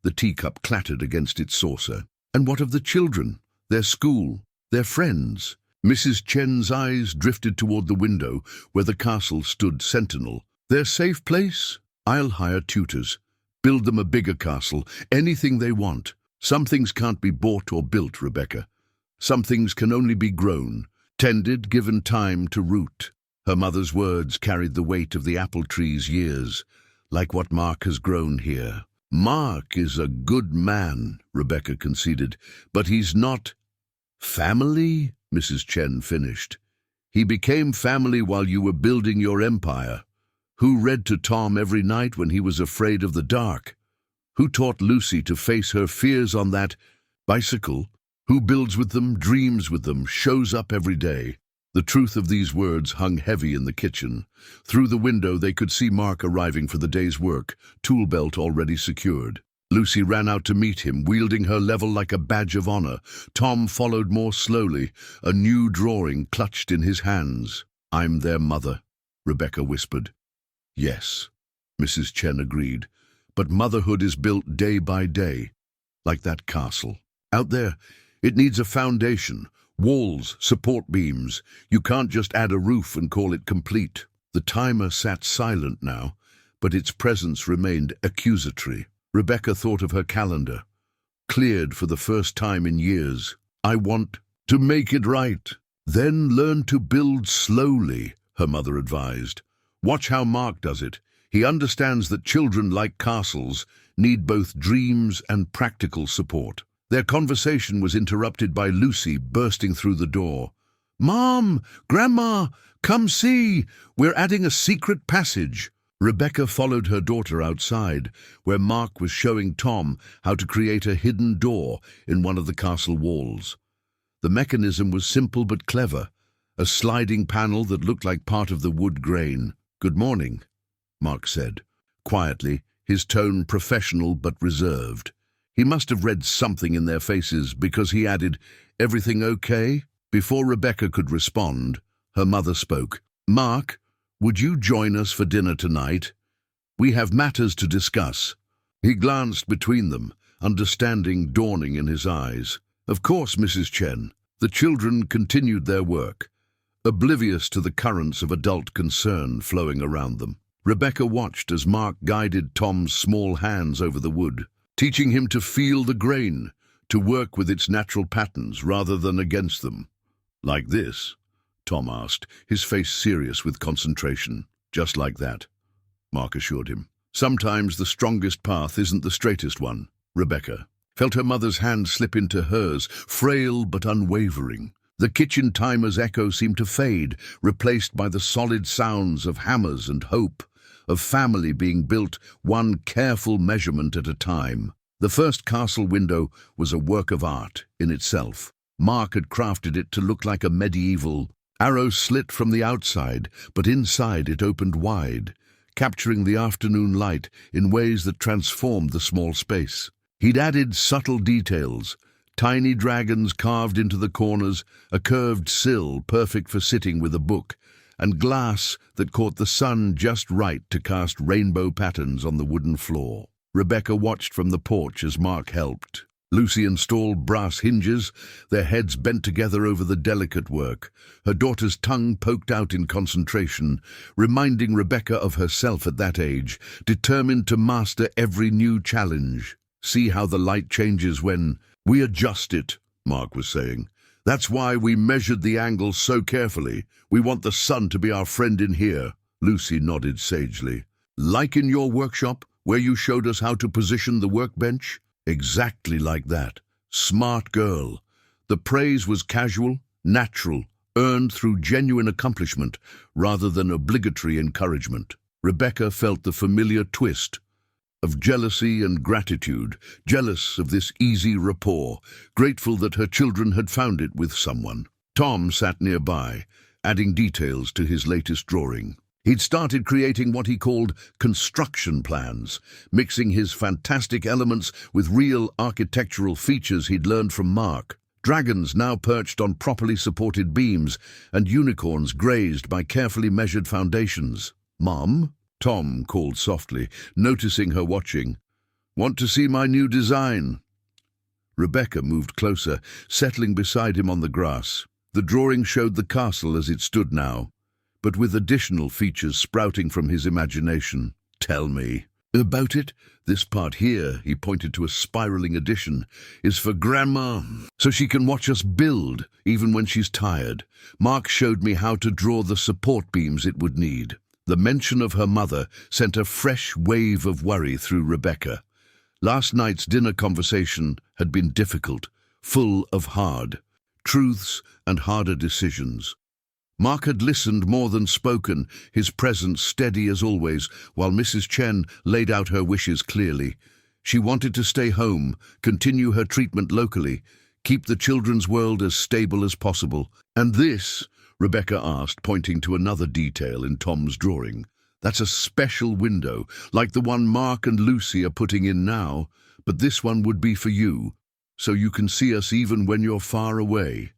The teacup clattered against its saucer. "And what of the children? Their school? Their friends?" Mrs. Chen's eyes drifted toward the window where the castle stood sentinel. "Their safe place? I'll hire tutors. Build them a bigger castle, anything they want. Some things can't be bought or built, Rebecca. Some things can only be grown, tended, given time to root." Her mother's words carried the weight of the apple tree's years, like what Mark has grown here. "Mark is a good man," Rebecca conceded, "but he's not." "Family?" Mrs. Chen finished. "He became family while you were building your empire. Who read to Tom every night when he was afraid of the dark? Who taught Lucy to face her fears on that bicycle? Who builds with them, dreams with them, shows up every day?" The truth of these words hung heavy in the kitchen. Through the window they could see Mark arriving for the day's work, tool belt already secured. Lucy ran out to meet him, wielding her level like a badge of honor. Tom followed more slowly, a new drawing clutched in his hands. "I'm their mother," Rebecca whispered. "Yes," Mrs. Chen agreed, "but motherhood is built day by day, like that castle. Out there, it needs a foundation, walls, support beams. You can't just add a roof and call it complete." The timer sat silent now, but its presence remained accusatory. Rebecca thought of her calendar, cleared for the first time in years. "I want to make it right. Then learn to build slowly," her mother advised. "Watch how Mark does it. He understands that children, like castles, need both dreams and practical support." Their conversation was interrupted by Lucy bursting through the door. "Mom! Grandma! Come see! We're adding a secret passage." Rebecca followed her daughter outside, where Mark was showing Tom how to create a hidden door in one of the castle walls. The mechanism was simple but clever, a sliding panel that looked like part of the wood grain. "Good morning," Mark said. Quietly, his tone professional but reserved. He must have read something in their faces because he added, "Everything okay?" Before Rebecca could respond, her mother spoke. "Mark, would you join us for dinner tonight? We have matters to discuss." He glanced between them, understanding dawning in his eyes. "Of course, Mrs. Chen." The children continued their work, oblivious to the currents of adult concern flowing around them. Rebecca watched as Mark guided Tom's small hands over the wood, teaching him to feel the grain, to work with its natural patterns rather than against them. "Like this?" Tom asked, his face serious with concentration. "Just like that," Mark assured him. "Sometimes the strongest path isn't the straightest one." Rebecca felt her mother's hand slip into hers, frail but unwavering. The kitchen timer's echo seemed to fade, replaced by the solid sounds of hammers and hope, of family being built one careful measurement at a time. The first castle window was a work of art in itself. Mark had crafted it to look like a medieval arrow slit from the outside, but inside it opened wide, capturing the afternoon light in ways that transformed the small space. He'd added subtle details, tiny dragons carved into the corners, a curved sill perfect for sitting with a book, and glass that caught the sun just right to cast rainbow patterns on the wooden floor. Rebecca watched from the porch as Mark helped. Lucy installed brass hinges, their heads bent together over the delicate work. Her daughter's tongue poked out in concentration, reminding Rebecca of herself at that age, determined to master every new challenge. "See how the light changes when we adjust it," Mark was saying. "That's why we measured the angle so carefully. We want the sun to be our friend in here." Lucy nodded sagely. "Like in your workshop, where you showed us how to position the workbench?" "Exactly like that. Smart girl." The praise was casual, natural, earned through genuine accomplishment rather than obligatory encouragement. Rebecca felt the familiar twist of jealousy and gratitude, jealous of this easy rapport, grateful that her children had found it with someone. Tom sat nearby, adding details to his latest drawing. He'd started creating what he called construction plans, mixing his fantastic elements with real architectural features he'd learned from Mark. Dragons now perched on properly supported beams, and unicorns grazed by carefully measured foundations. "Mom?" Tom called softly, noticing her watching. "Want to see my new design?" Rebecca moved closer, settling beside him on the grass. The drawing showed the castle as it stood now, but with additional features sprouting from his imagination. "Tell me about it. This part here," he pointed to a spiraling addition, "is for Grandma, so she can watch us build, even when she's tired. Mark showed me how to draw the support beams it would need." The mention of her mother sent a fresh wave of worry through Rebecca. Last night's dinner conversation had been difficult, full of hard truths and harder decisions. Mark had listened more than spoken, his presence steady as always, while Mrs. Chen laid out her wishes clearly. She wanted to stay home, continue her treatment locally, keep the children's world as stable as possible. "And this?" Rebecca asked, pointing to another detail in Tom's drawing. "That's a special window, like the one Mark and Lucy are putting in now, but this one would be for you, so you can see us even when you're far away."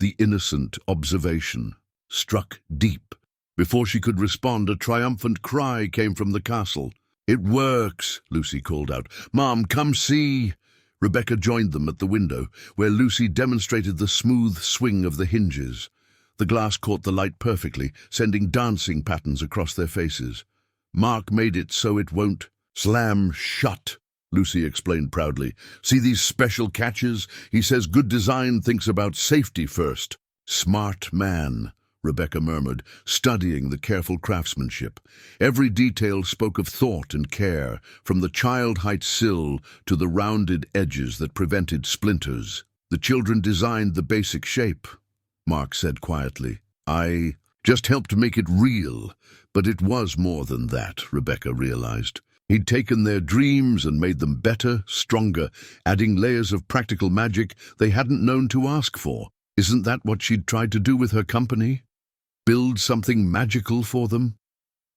The innocent observation struck deep. Before she could respond, a triumphant cry came from the castle. "It works," Lucy called out. "Mom, come see." Rebecca joined them at the window, where Lucy demonstrated the smooth swing of the hinges. The glass caught the light perfectly, sending dancing patterns across their faces. "Mark made it so it won't slam shut," Lucy explained proudly. "See these special catches? He says good design thinks about safety first." "Smart man," Rebecca murmured, studying the careful craftsmanship. Every detail spoke of thought and care, from the child-height sill to the rounded edges that prevented splinters. "The children designed the basic shape," Mark said quietly. "I just helped make it real." But it was more than that, Rebecca realized. He'd taken their dreams and made them better, stronger, adding layers of practical magic they hadn't known to ask for. Isn't that what she'd tried to do with her company? Build something magical for them?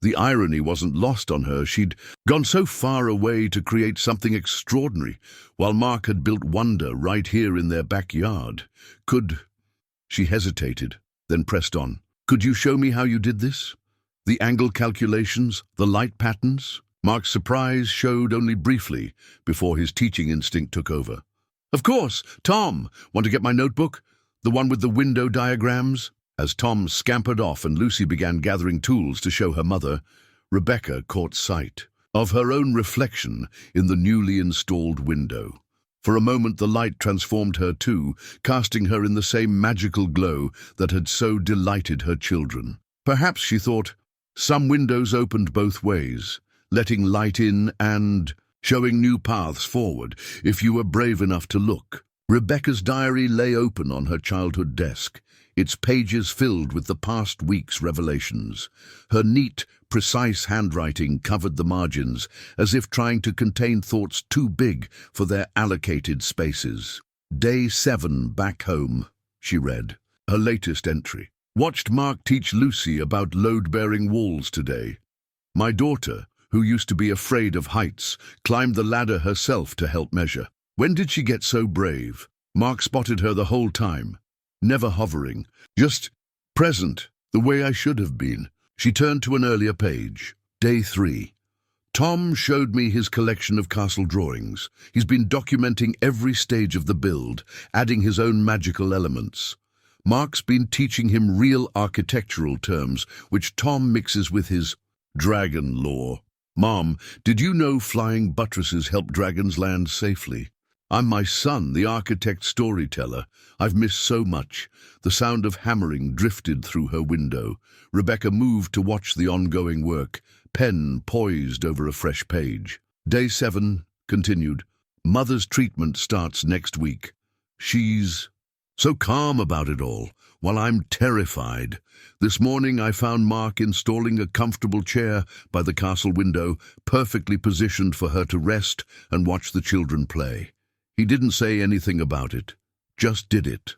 The irony wasn't lost on her. She'd gone so far away to create something extraordinary, while Mark had built wonder right here in their backyard. She hesitated, then pressed on. Could you show me how you did this? The angle calculations, the light patterns? Mark's surprise showed only briefly before his teaching instinct took over. Of course, Tom! Want to get my notebook? The one with the window diagrams? As Tom scampered off and Lucy began gathering tools to show her mother, Rebecca caught sight of her own reflection in the newly installed window. For a moment the light transformed her too, casting her in the same magical glow that had so delighted her children. Perhaps, she thought, some windows opened both ways, letting light in and showing new paths forward if you were brave enough to look. Rebecca's diary lay open on her childhood desk, its pages filled with the past week's revelations. Her neat, precise handwriting covered the margins, as if trying to contain thoughts too big for their allocated spaces. Day 7 back home, she read, her latest entry. Watched Mark teach Lucy about load-bearing walls today. My daughter, who used to be afraid of heights, climbed the ladder herself to help measure. When did she get so brave? Mark spotted her the whole time, never hovering, just present, the way I should have been. She turned to an earlier page. Day 3. Tom showed me his collection of castle drawings. He's been documenting every stage of the build, adding his own magical elements. Mark's been teaching him real architectural terms, which Tom mixes with his dragon lore. Mom, did you know flying buttresses help dragons land safely? I'm my son, the architect storyteller. I've missed so much. The sound of hammering drifted through her window. Rebecca moved to watch the ongoing work, pen poised over a fresh page. Day 7 continued. Mother's treatment starts next week. She's so calm about it all, while I'm terrified. This morning I found Mark installing a comfortable chair by the castle window, perfectly positioned for her to rest and watch the children play. He didn't say anything about it, just did it,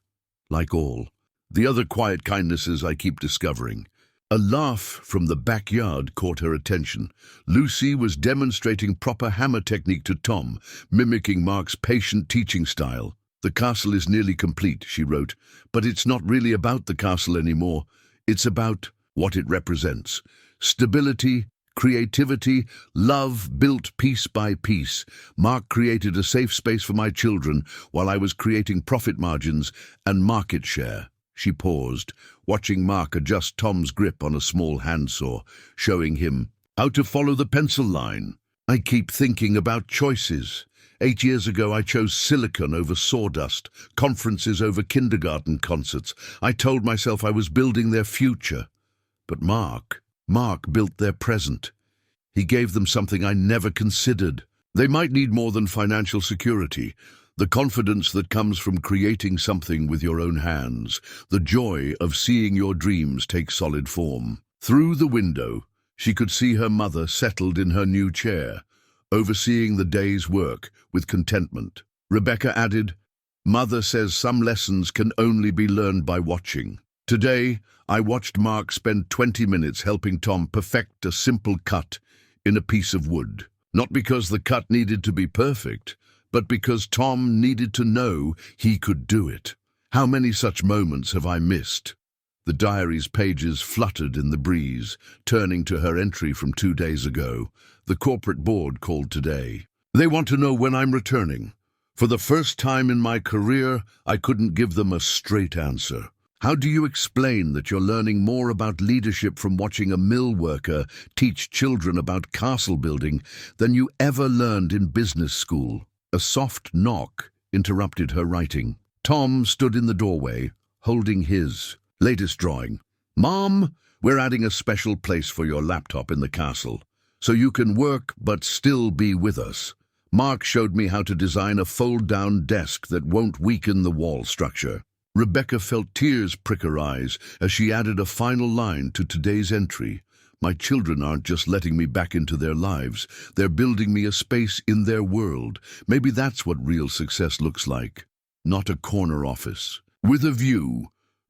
like all the other quiet kindnesses I keep discovering. A laugh from the backyard caught her attention. Lucy was demonstrating proper hammer technique to Tom, mimicking Mark's patient teaching style. The castle is nearly complete, she wrote, but it's not really about the castle anymore. It's about what it represents. Stability, creativity, love built piece by piece. Mark created a safe space for my children while I was creating profit margins and market share. She paused, watching Mark adjust Tom's grip on a small handsaw, showing him how to follow the pencil line. I keep thinking about choices. 8 years ago, I chose silicon over sawdust, conferences over kindergarten concerts. I told myself I was building their future. But Mark built their present. He gave them something I never considered. They might need more than financial security, the confidence that comes from creating something with your own hands, the joy of seeing your dreams take solid form. Through the window, she could see her mother settled in her new chair, overseeing the day's work with contentment. Rebecca added, Mother says some lessons can only be learned by watching. Today, I watched Mark spend 20 minutes helping Tom perfect a simple cut in a piece of wood. Not because the cut needed to be perfect, but because Tom needed to know he could do it. How many such moments have I missed? The diary's pages fluttered in the breeze, turning to her entry from 2 days ago. The corporate board called today. They want to know when I'm returning. For the first time in my career, I couldn't give them a straight answer. How do you explain that you're learning more about leadership from watching a mill worker teach children about castle building than you ever learned in business school? A soft knock interrupted her writing. Tom stood in the doorway, holding his latest drawing. Mom, we're adding a special place for your laptop in the castle, so you can work but still be with us. Mark showed me how to design a fold-down desk that won't weaken the wall structure. Rebecca felt tears prick her eyes as she added a final line to today's entry. My children aren't just letting me back into their lives, they're building me a space in their world. Maybe that's what real success looks like. Not a corner office with a view,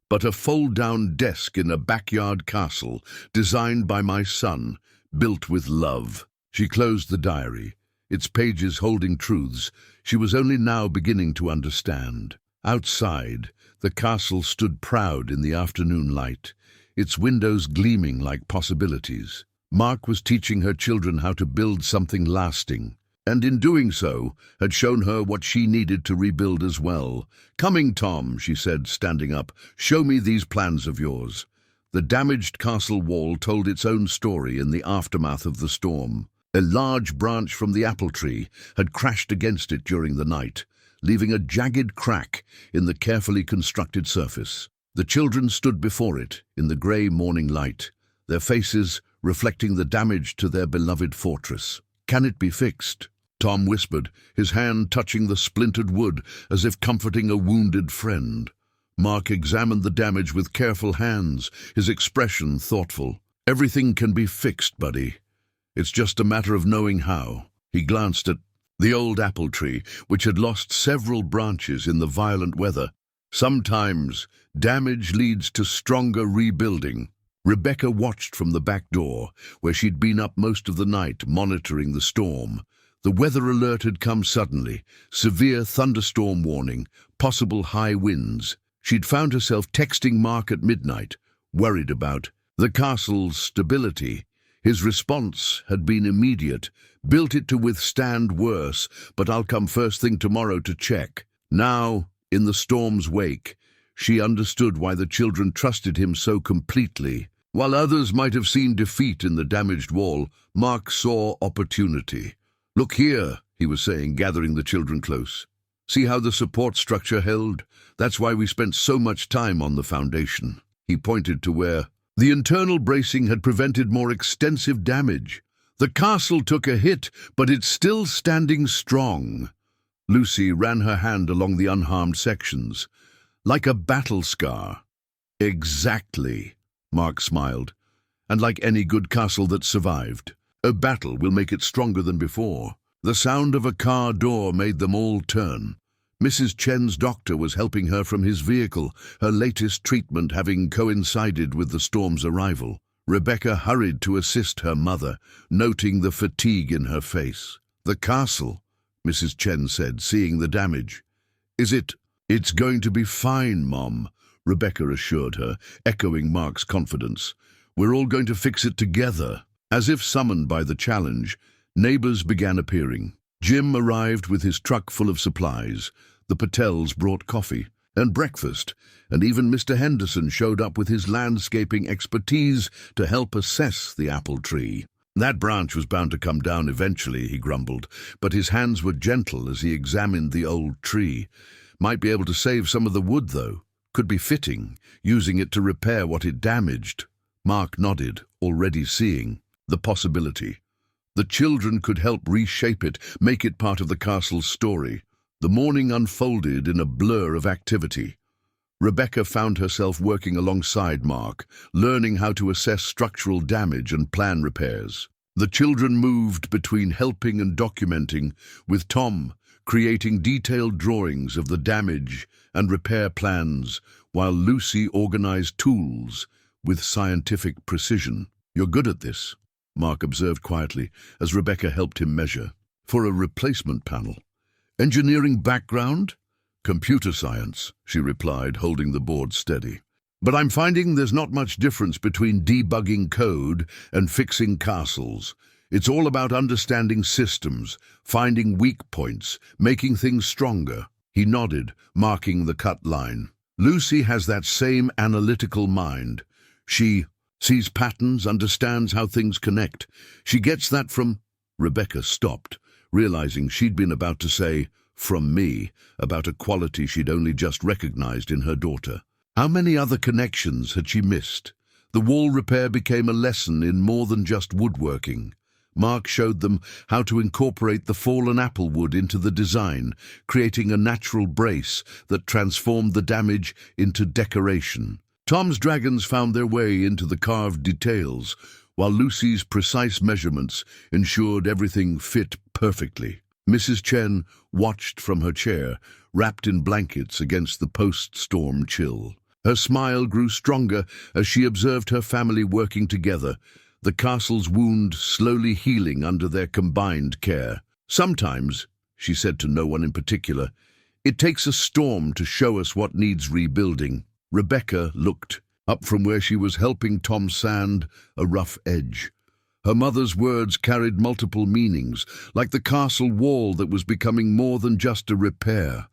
but a fold-down desk in a backyard castle designed by my son, built with love. She closed the diary, its pages holding truths she was only now beginning to understand. Outside, the castle stood proud in the afternoon light, its windows gleaming like possibilities. Mark was teaching her children how to build something lasting, and in doing so, had shown her what she needed to rebuild as well. "Coming, Tom," she said, standing up. "Show me these plans of yours." The damaged castle wall told its own story in the aftermath of the storm. A large branch from the apple tree had crashed against it during the night, leaving a jagged crack in the carefully constructed surface. The children stood before it in the grey morning light, their faces reflecting the damage to their beloved fortress. "Can it be fixed?" Tom whispered, his hand touching the splintered wood as if comforting a wounded friend. Mark examined the damage with careful hands, his expression thoughtful. "Everything can be fixed, buddy. It's just a matter of knowing how." He glanced at the old apple tree, which had lost several branches in the violent weather. Sometimes damage leads to stronger rebuilding. Rebecca watched from the back door, where she'd been up most of the night monitoring the storm. The weather alert had come suddenly, severe thunderstorm warning, possible high winds. She'd found herself texting Mark at midnight, worried about the castle's stability. His response had been immediate. "Built it to withstand worse, but I'll come first thing tomorrow to check." Now, in the storm's wake, she understood why the children trusted him so completely. While others might have seen defeat in the damaged wall, Mark saw opportunity. "Look here," he was saying, gathering the children close. "See how the support structure held? That's why we spent so much time on the foundation." He pointed to where the internal bracing had prevented more extensive damage. "The castle took a hit, but it's still standing strong." Lucy ran her hand along the unharmed sections, like a battle scar. "Exactly," Mark smiled. "And like any good castle that survived, a battle will make it stronger than before." The sound of a car door made them all turn. Mrs. Chen's doctor was helping her from his vehicle, her latest treatment having coincided with the storm's arrival. Rebecca hurried to assist her mother, noting the fatigue in her face. "The castle," Mrs. Chen said, seeing the damage. It's going to be fine, Mom," Rebecca assured her, echoing Mark's confidence. "We're all going to fix it together." As if summoned by the challenge, neighbors began appearing. Jim arrived with his truck full of supplies. The Patels brought coffee and breakfast, and even Mr. Henderson showed up with his landscaping expertise to help assess the apple tree. "That branch was bound to come down eventually," he grumbled, but his hands were gentle as he examined the old tree. "Might be able to save some of the wood, though. Could be fitting, using it to repair what it damaged." Mark nodded, already seeing the possibility. The children could help reshape it, make it part of the castle's story. The morning unfolded in a blur of activity. Rebecca found herself working alongside Mark, learning how to assess structural damage and plan repairs. The children moved between helping and documenting, with Tom creating detailed drawings of the damage and repair plans, while Lucy organized tools with scientific precision. "You're good at this," Mark observed quietly as Rebecca helped him measure. "For a replacement panel. Engineering background?" "Computer science," she replied, holding the board steady. "But I'm finding there's not much difference between debugging code and fixing castles. It's all about understanding systems, finding weak points, making things stronger." He nodded, marking the cut line. "Lucy has that same analytical mind. She sees patterns, understands how things connect. She gets that from—" Rebecca stopped, realizing she'd been about to say, "from me," about a quality she'd only just recognized in her daughter. How many other connections had she missed? The wall repair became a lesson in more than just woodworking. Mark showed them how to incorporate the fallen apple wood into the design, creating a natural brace that transformed the damage into decoration. Tom's dragons found their way into the carved details, while Lucy's precise measurements ensured everything fit perfectly. Mrs. Chen watched from her chair, wrapped in blankets against the post-storm chill. Her smile grew stronger as she observed her family working together, the castle's wound slowly healing under their combined care. "Sometimes," she said to no one in particular, "it takes a storm to show us what needs rebuilding." Rebecca looked up from where she was helping Tom sand a rough edge. Her mother's words carried multiple meanings, like the castle wall that was becoming more than just a repair.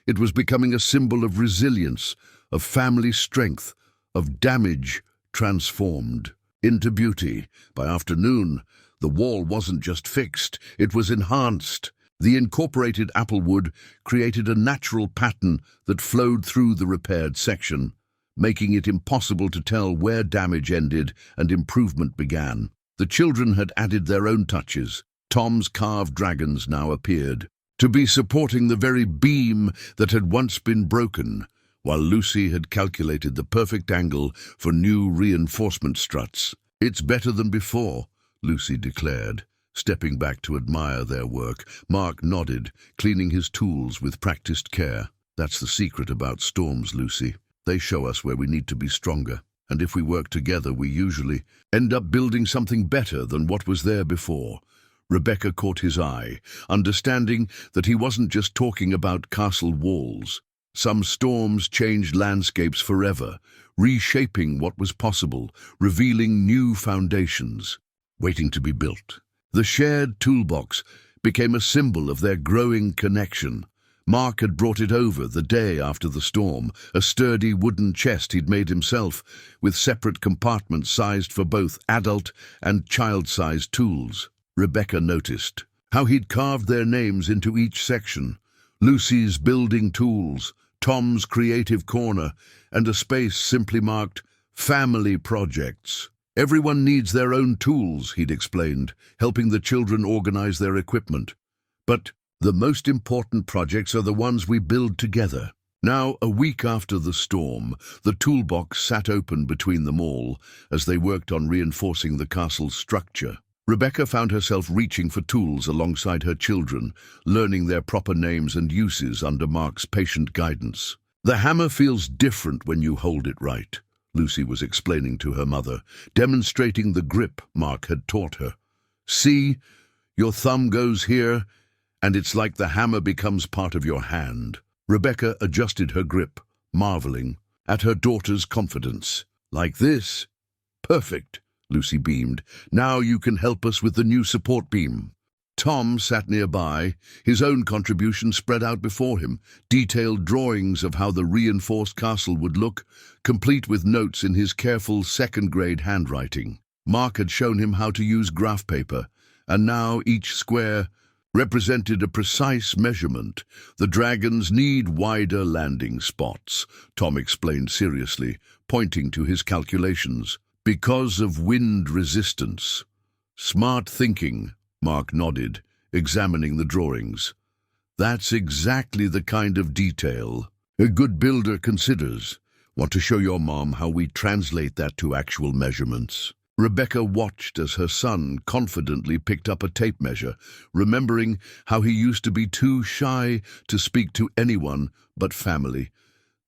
It was becoming a symbol of resilience, of family strength, of damage transformed into beauty. By afternoon, the wall wasn't just fixed, it was enhanced. The incorporated applewood created a natural pattern that flowed through the repaired section, making it impossible to tell where damage ended and improvement began. The children had added their own touches. Tom's carved dragons now appeared, to be supporting the very beam that had once been broken, while Lucy had calculated the perfect angle for new reinforcement struts. "It's better than before," Lucy declared, stepping back to admire their work. Mark nodded, cleaning his tools with practiced care. "That's the secret about storms, Lucy. They show us where we need to be stronger. And if we work together, we usually end up building something better than what was there before." Rebecca caught his eye, understanding that he wasn't just talking about castle walls. Some storms changed landscapes forever, reshaping what was possible, revealing new foundations waiting to be built. The shared toolbox became a symbol of their growing connection. Mark had brought it over the day after the storm, a sturdy wooden chest he'd made himself, with separate compartments sized for both adult and child-sized tools. Rebecca noticed how he'd carved their names into each section: Lucy's building tools, Tom's creative corner, and a space simply marked family projects. "Everyone needs their own tools," he'd explained, helping the children organize their equipment. "But the most important projects are the ones we build together." Now, a week after the storm, the toolbox sat open between them all as they worked on reinforcing the castle's structure. Rebecca found herself reaching for tools alongside her children, learning their proper names and uses under Mark's patient guidance. "The hammer feels different when you hold it right," Lucy was explaining to her mother, demonstrating the grip Mark had taught her. "See, your thumb goes here, and it's like the hammer becomes part of your hand." Rebecca adjusted her grip, marveling at her daughter's confidence. "Like this? Perfect," Lucy beamed. "Now you can help us with the new support beam." Tom sat nearby, his own contribution spread out before him, detailed drawings of how the reinforced castle would look, complete with notes in his careful second-grade handwriting. Mark had shown him how to use graph paper, and now each square represented a precise measurement. "The dragons need wider landing spots," Tom explained seriously, pointing to his calculations. "Because of wind resistance." "Smart thinking," Mark nodded, examining the drawings. "That's exactly the kind of detail a good builder considers. Want to show your mom how we translate that to actual measurements?" Rebecca watched as her son confidently picked up a tape measure, remembering how he used to be too shy to speak to anyone but family.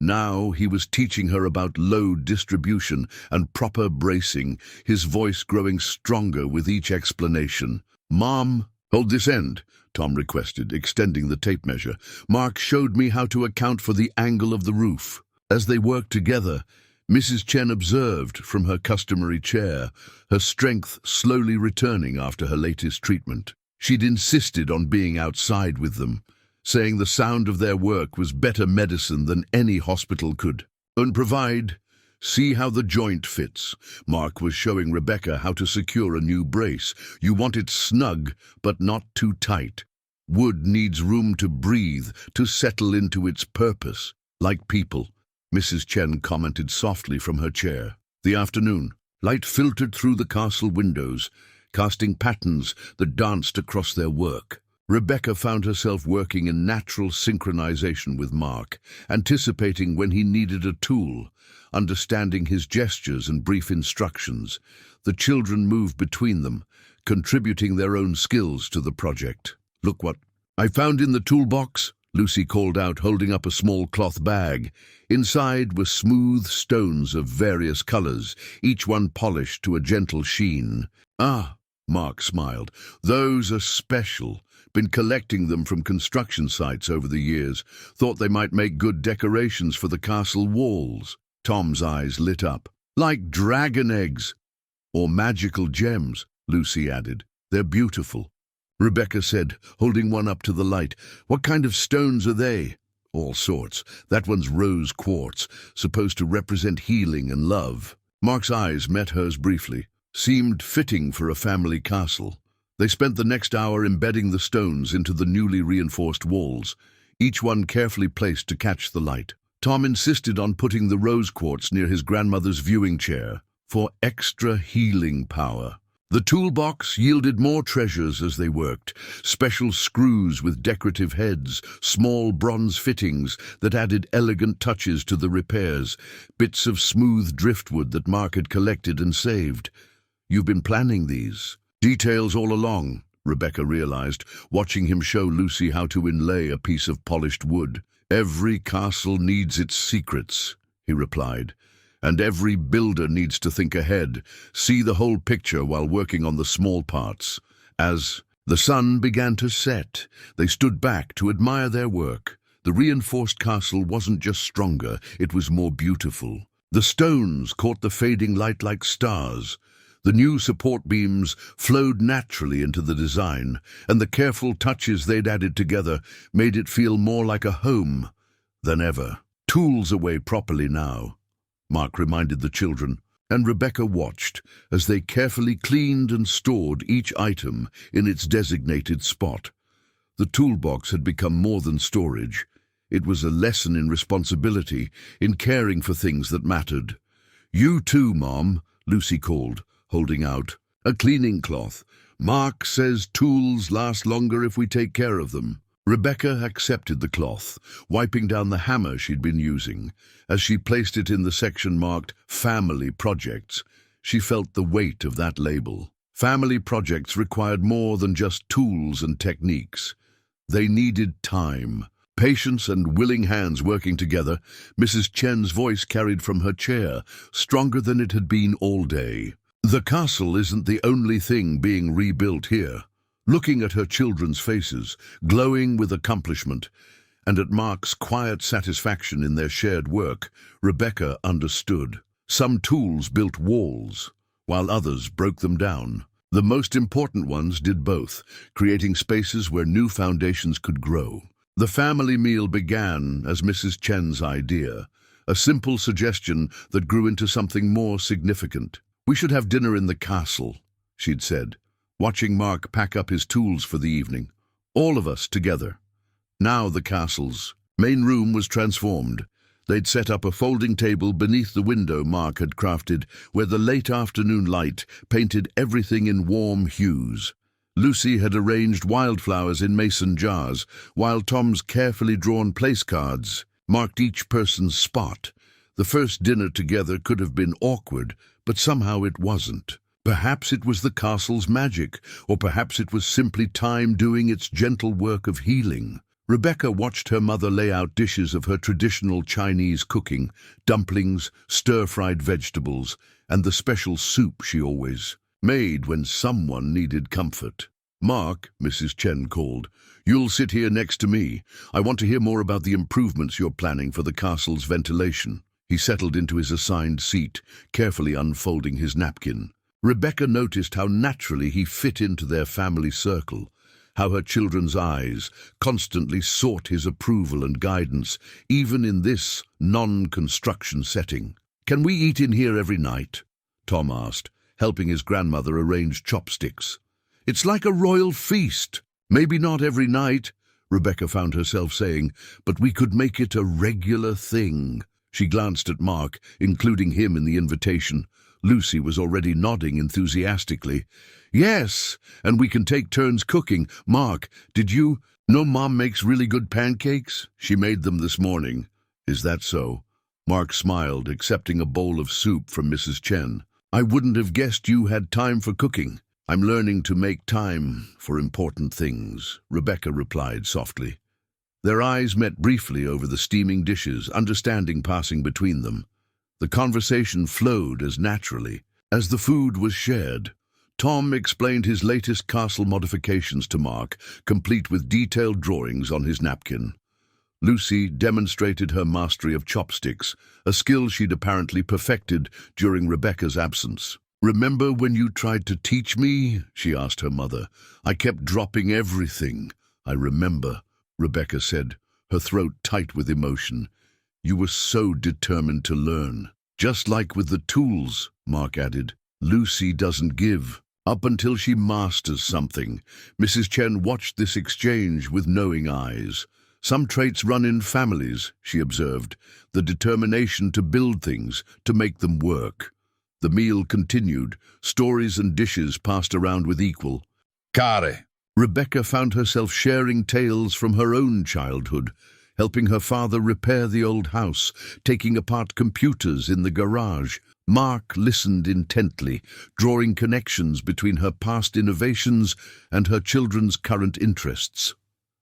Now he was teaching her about load distribution and proper bracing, his voice growing stronger with each explanation. "Mom, hold this end," Tom requested, extending the tape measure. "Mark showed me how to account for the angle of the roof." As they worked together, Mrs. Chen observed from her customary chair, her strength slowly returning after her latest treatment. She'd insisted on being outside with them, saying the sound of their work was better medicine than any hospital could provide. "See how the joint fits." Mark was showing Rebecca how to secure a new brace. "You want it snug, but not too tight. Wood needs room to breathe, to settle into its purpose. Like people," Mrs. Chen commented softly from her chair. The afternoon light filtered through the castle windows, casting patterns that danced across their work. Rebecca found herself working in natural synchronization with Mark, anticipating when he needed a tool, understanding his gestures and brief instructions. The children moved between them, contributing their own skills to the project. "Look what I found in the toolbox," Lucy called out, holding up a small cloth bag. Inside were smooth stones of various colors, each one polished to a gentle sheen. "Ah," Mark smiled, "those are special. Been collecting them from construction sites over the years. Thought they might make good decorations for the castle walls." Tom's eyes lit up. "Like dragon eggs." "Or magical gems," Lucy added. "They're beautiful." Rebecca said, holding one up to the light. "What kind of stones are they?" "All sorts. That one's rose quartz, supposed to represent healing and love." Mark's eyes met hers briefly. Seemed fitting for a family castle. They spent the next hour embedding the stones into the newly reinforced walls, each one carefully placed to catch the light. Tom insisted on putting the rose quartz near his grandmother's viewing chair for extra healing power. The toolbox yielded more treasures as they worked, special screws with decorative heads, small bronze fittings that added elegant touches to the repairs, bits of smooth driftwood that Mark had collected and saved. "You've been planning these?" "Details all along," Rebecca realized, watching him show Lucy how to inlay a piece of polished wood. "Every castle needs its secrets," he replied. "And every builder needs to think ahead, see the whole picture while working on the small parts." As the sun began to set, they stood back to admire their work. The reinforced castle wasn't just stronger, it was more beautiful. The stones caught the fading light like stars. The new support beams flowed naturally into the design, and the careful touches they'd added together made it feel more like a home than ever. "Tools away properly now," Mark reminded the children, and Rebecca watched as they carefully cleaned and stored each item in its designated spot. The toolbox had become more than storage. It was a lesson in responsibility, in caring for things that mattered. "You too, Mom," Lucy called, holding out a cleaning cloth. "Mark says tools last longer if we take care of them." Rebecca accepted the cloth, wiping down the hammer she'd been using. As she placed it in the section marked Family Projects, she felt the weight of that label. Family projects required more than just tools and techniques. They needed time, patience, and willing hands working together. Mrs. Chen's voice carried from her chair, stronger than it had been all day. "The castle isn't the only thing being rebuilt here." Looking at her children's faces, glowing with accomplishment, and at Mark's quiet satisfaction in their shared work, Rebecca understood. Some tools built walls, while others broke them down. The most important ones did both, creating spaces where new foundations could grow. The family meal began as Mrs. Chen's idea, a simple suggestion that grew into something more significant. "We should have dinner in the castle," she'd said, watching Mark pack up his tools for the evening. "All of us together." Now the castle's main room was transformed. They'd set up a folding table beneath the window Mark had crafted, where the late afternoon light painted everything in warm hues. Lucy had arranged wildflowers in mason jars, while Tom's carefully drawn place cards marked each person's spot. The first dinner together could have been awkward, but somehow it wasn't. Perhaps it was the castle's magic, or perhaps it was simply time doing its gentle work of healing. Rebecca watched her mother lay out dishes of her traditional Chinese cooking, dumplings, stir-fried vegetables, and the special soup she always made when someone needed comfort. "Mark," Mrs. Chen called, "you'll sit here next to me. I want to hear more about the improvements you're planning for the castle's ventilation." He settled into his assigned seat, carefully unfolding his napkin. Rebecca noticed how naturally he fit into their family circle, how her children's eyes constantly sought his approval and guidance, even in this non-construction setting. "Can we eat in here every night?" Tom asked, helping his grandmother arrange chopsticks. "It's like a royal feast." "Maybe not every night," Rebecca found herself saying, "but we could make it a regular thing." She glanced at Mark, including him in the invitation. Lucy was already nodding enthusiastically. "Yes, and we can take turns cooking. Mark, did you know Mom makes really good pancakes? She made them this morning." "Is that so?" Mark smiled, accepting a bowl of soup from Mrs. Chen. "I wouldn't have guessed you had time for cooking." "I'm learning to make time for important things," Rebecca replied softly. Their eyes met briefly over the steaming dishes, understanding passing between them. The conversation flowed as naturally. As the food was shared, Tom explained his latest castle modifications to Mark, complete with detailed drawings on his napkin. Lucy demonstrated her mastery of chopsticks, a skill she'd apparently perfected during Rebecca's absence. "Remember when you tried to teach me?" she asked her mother. "I kept dropping everything." "I remember," Rebecca said, her throat tight with emotion. "You were so determined to learn." "Just like with the tools," Mark added. "Lucy doesn't give up until she masters something." Mrs. Chen watched this exchange with knowing eyes. "Some traits run in families," she observed, "the determination to build things, to make them work." The meal continued, stories and dishes passed around with equal care. Rebecca found herself sharing tales from her own childhood, helping her father repair the old house, taking apart computers in the garage. Mark listened intently, drawing connections between her past innovations and her children's current interests.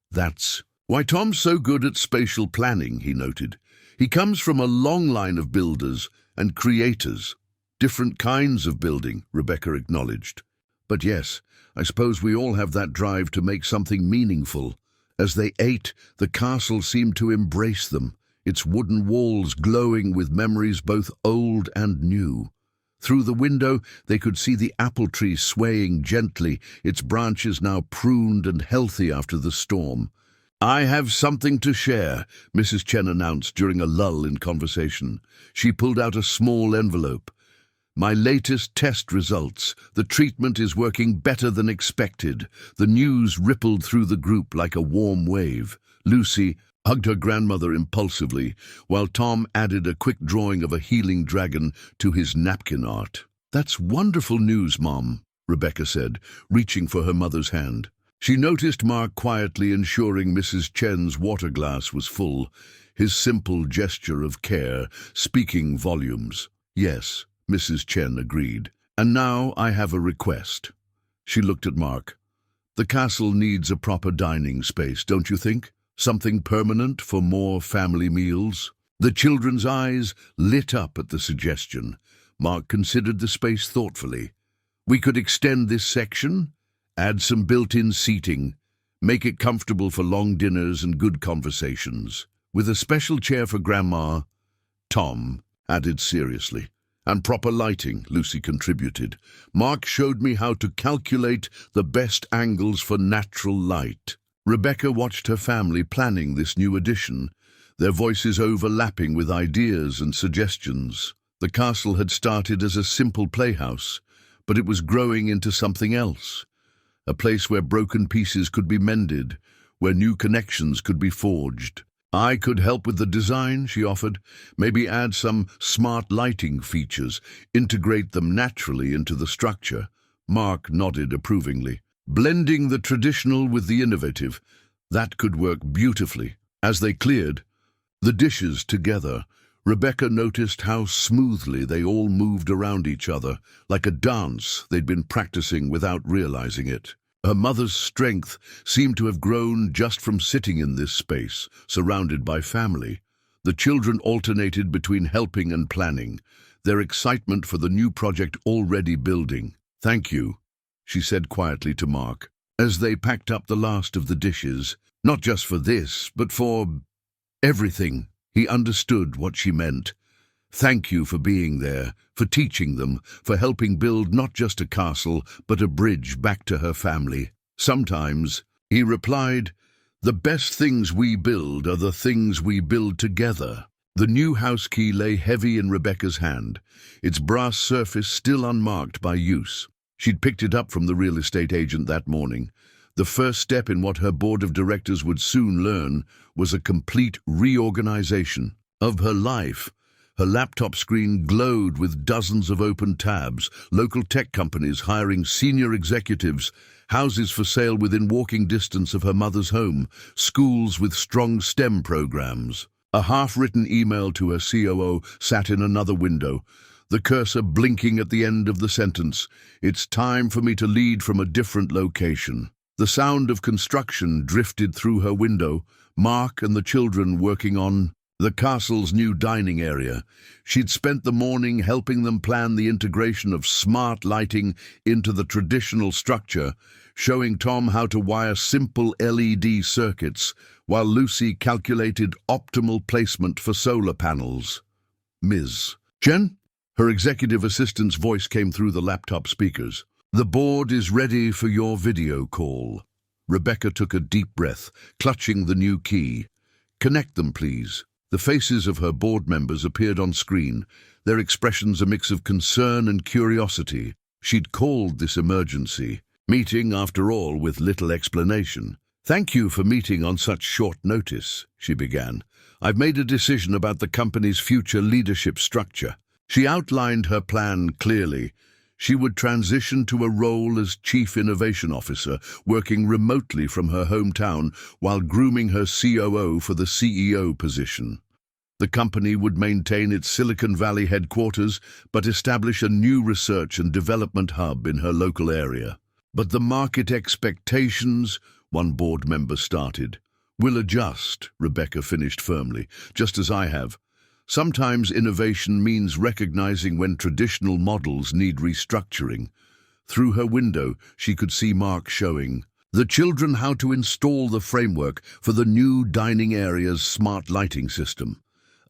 "That's why Tom's so good at spatial planning," he noted. "He comes from a long line of builders and creators." "Different kinds of building," Rebecca acknowledged. "But yes, I suppose we all have that drive to make something meaningful." As they ate, the castle seemed to embrace them, its wooden walls glowing with memories both old and new. Through the window, they could see the apple tree swaying gently, its branches now pruned and healthy after the storm. "I have something to share," Mrs. Chen announced during a lull in conversation. She pulled out a small envelope. "My latest test results. The treatment is working better than expected." The news rippled through the group like a warm wave. Lucy hugged her grandmother impulsively, while Tom added a quick drawing of a healing dragon to his napkin art. "That's wonderful news, Mom," Rebecca said, reaching for her mother's hand. She noticed Mark quietly ensuring Mrs. Chen's water glass was full, his simple gesture of care speaking volumes. "Yes," Mrs. Chen agreed. "And now I have a request." She looked at Mark. "The castle needs a proper dining space, don't you think? Something permanent for more family meals?" The children's eyes lit up at the suggestion. Mark considered the space thoughtfully. "We could extend this section, add some built-in seating, make it comfortable for long dinners and good conversations. With a special chair for Grandma," Tom added seriously. "And proper lighting," Lucy contributed. "Mark showed me how to calculate the best angles for natural light." Rebecca watched her family planning this new addition, their voices overlapping with ideas and suggestions. The castle had started as a simple playhouse, but it was growing into something else. A place where broken pieces could be mended, where new connections could be forged. "I could help with the design," she offered. "Maybe add some smart lighting features, integrate them naturally into the structure." Mark nodded approvingly. "Blending the traditional with the innovative, that could work beautifully." As they cleared the dishes together, Rebecca noticed how smoothly they all moved around each other, like a dance they'd been practicing without realizing it. Her mother's strength seemed to have grown just from sitting in this space, surrounded by family. The children alternated between helping and planning, their excitement for the new project already building. "Thank you," she said quietly to Mark, as they packed up the last of the dishes. "Not just for this, but for everything." He understood what she meant. "Thank you for being there, for teaching them, for helping build not just a castle, but a bridge back to her family." "Sometimes," he replied, "the best things we build are the things we build together." The new house key lay heavy in Rebecca's hand, its brass surface still unmarked by use. She'd picked it up from the real estate agent that morning. The first step in what her board of directors would soon learn was a complete reorganization of her life. Her laptop screen glowed with dozens of open tabs, local tech companies hiring senior executives, houses for sale within walking distance of her mother's home, schools with strong STEM programs. A half-written email to her COO sat in another window, the cursor blinking at the end of the sentence. "It's time for me to lead from a different location." The sound of construction drifted through her window, Mark and the children working on the castle's new dining area. She'd spent the morning helping them plan the integration of smart lighting into the traditional structure, showing Tom how to wire simple LED circuits, while Lucy calculated optimal placement for solar panels. Ms. Jen? Her executive assistant's voice came through the laptop speakers. The board is ready for your video call. Rebecca took a deep breath, clutching the new key. Connect them, please. The faces of her board members appeared on screen, their expressions a mix of concern and curiosity. She'd called this emergency meeting, after all, with little explanation. Thank you for meeting on such short notice, she began. I've made a decision about the company's future leadership structure. She outlined her plan clearly. She would transition to a role as Chief Innovation Officer, working remotely from her hometown while grooming her COO for the CEO position. The company would maintain its Silicon Valley headquarters, but establish a new research and development hub in her local area. But the market expectations, one board member started, will adjust, Rebecca finished firmly, just as I have. Sometimes innovation means recognizing when traditional models need restructuring. Through her window, she could see Mark showing the children how to install the framework for the new dining area's smart lighting system,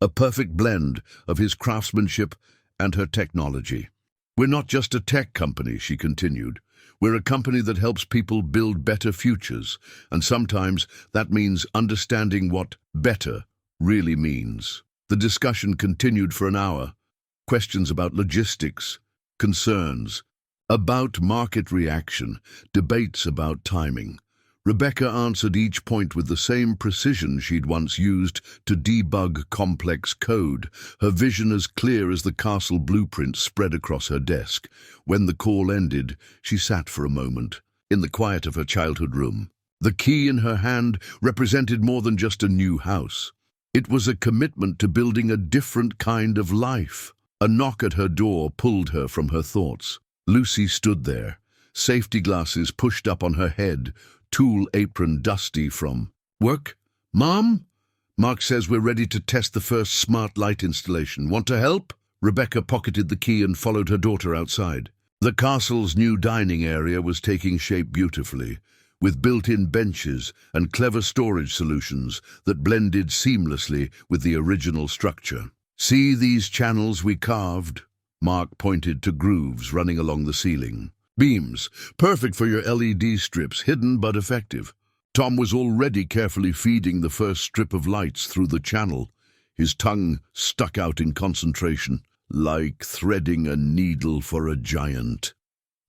a perfect blend of his craftsmanship and her technology. We're not just a tech company, she continued. We're a company that helps people build better futures, and sometimes that means understanding what better really means. The discussion continued for an hour. Questions about logistics, concerns about market reaction, debates about timing. Rebecca answered each point with the same precision she'd once used to debug complex code, her vision as clear as the castle blueprint spread across her desk. When the call ended, she sat for a moment, in the quiet of her childhood room. The key in her hand represented more than just a new house. It was a commitment to building a different kind of life. A knock at her door pulled her from her thoughts. Lucy stood there, safety glasses pushed up on her head, tool apron dusty from work. Mom? Mark says we're ready to test the first smart light installation. Want to help? Rebecca pocketed the key and followed her daughter outside. The castle's new dining area was taking shape beautifully, with built-in benches and clever storage solutions that blended seamlessly with the original structure. See these channels we carved? Mark pointed to grooves running along the ceiling. Beams, perfect for your LED strips, hidden but effective. Tom was already carefully feeding the first strip of lights through the channel, his tongue stuck out in concentration, like threading a needle for a giant.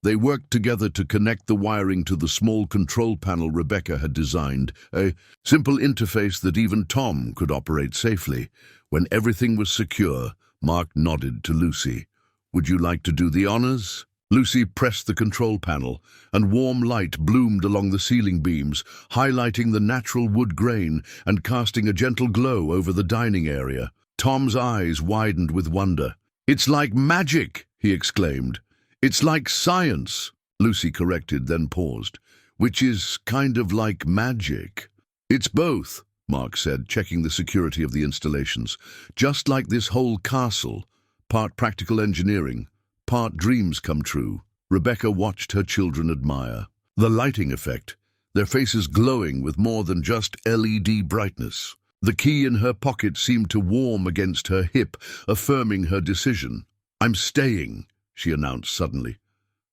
They worked together to connect the wiring to the small control panel Rebecca had designed, a simple interface that even Tom could operate safely. When everything was secure, Mark nodded to Lucy. Would you like to do the honors? Lucy pressed the control panel, and warm light bloomed along the ceiling beams, highlighting the natural wood grain and casting a gentle glow over the dining area. Tom's eyes widened with wonder. It's like magic, he exclaimed. It's like science, Lucy corrected, then paused, which is kind of like magic. It's both, Mark said, checking the security of the installations. Just like this whole castle, part practical engineering, part dreams come true. Rebecca watched her children admire the lighting effect, their faces glowing with more than just LED brightness. The key in her pocket seemed to warm against her hip, affirming her decision. I'm staying, she announced suddenly.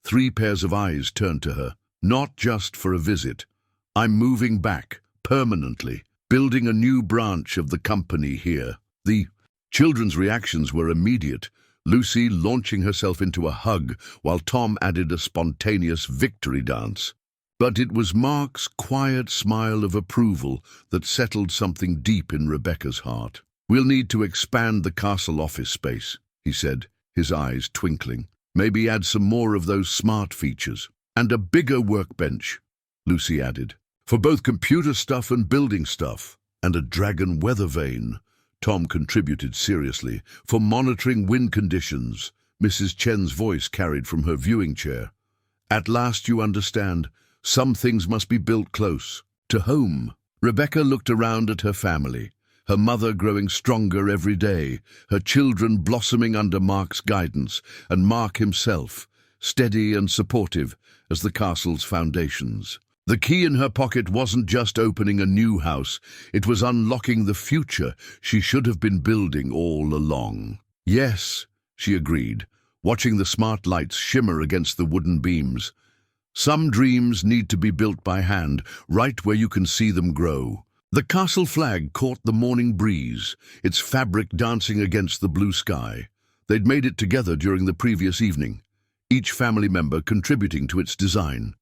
3 pairs of eyes turned to her. Not just for a visit. I'm moving back, permanently, building a new branch of the company here. The children's reactions were immediate, Lucy launching herself into a hug, while Tom added a spontaneous victory dance. But it was Mark's quiet smile of approval that settled something deep in Rebecca's heart. We'll need to expand the castle office space, he said, his eyes twinkling. Maybe add some more of those smart features. And a bigger workbench, Lucy added, for both computer stuff and building stuff. And a dragon weather vane, Tom contributed seriously, for monitoring wind conditions. Mrs. Chen's voice carried from her viewing chair. At last you understand, some things must be built close to home. Rebecca looked around at her family, her mother growing stronger every day, her children blossoming under Mark's guidance, and Mark himself, steady and supportive as the castle's foundations. The key in her pocket wasn't just opening a new house, it was unlocking the future she should have been building all along. Yes, she agreed, watching the smart lights shimmer against the wooden beams. Some dreams need to be built by hand, right where you can see them grow. The castle flag caught the morning breeze, its fabric dancing against the blue sky. They'd made it together during the previous evening, each family member contributing to its design.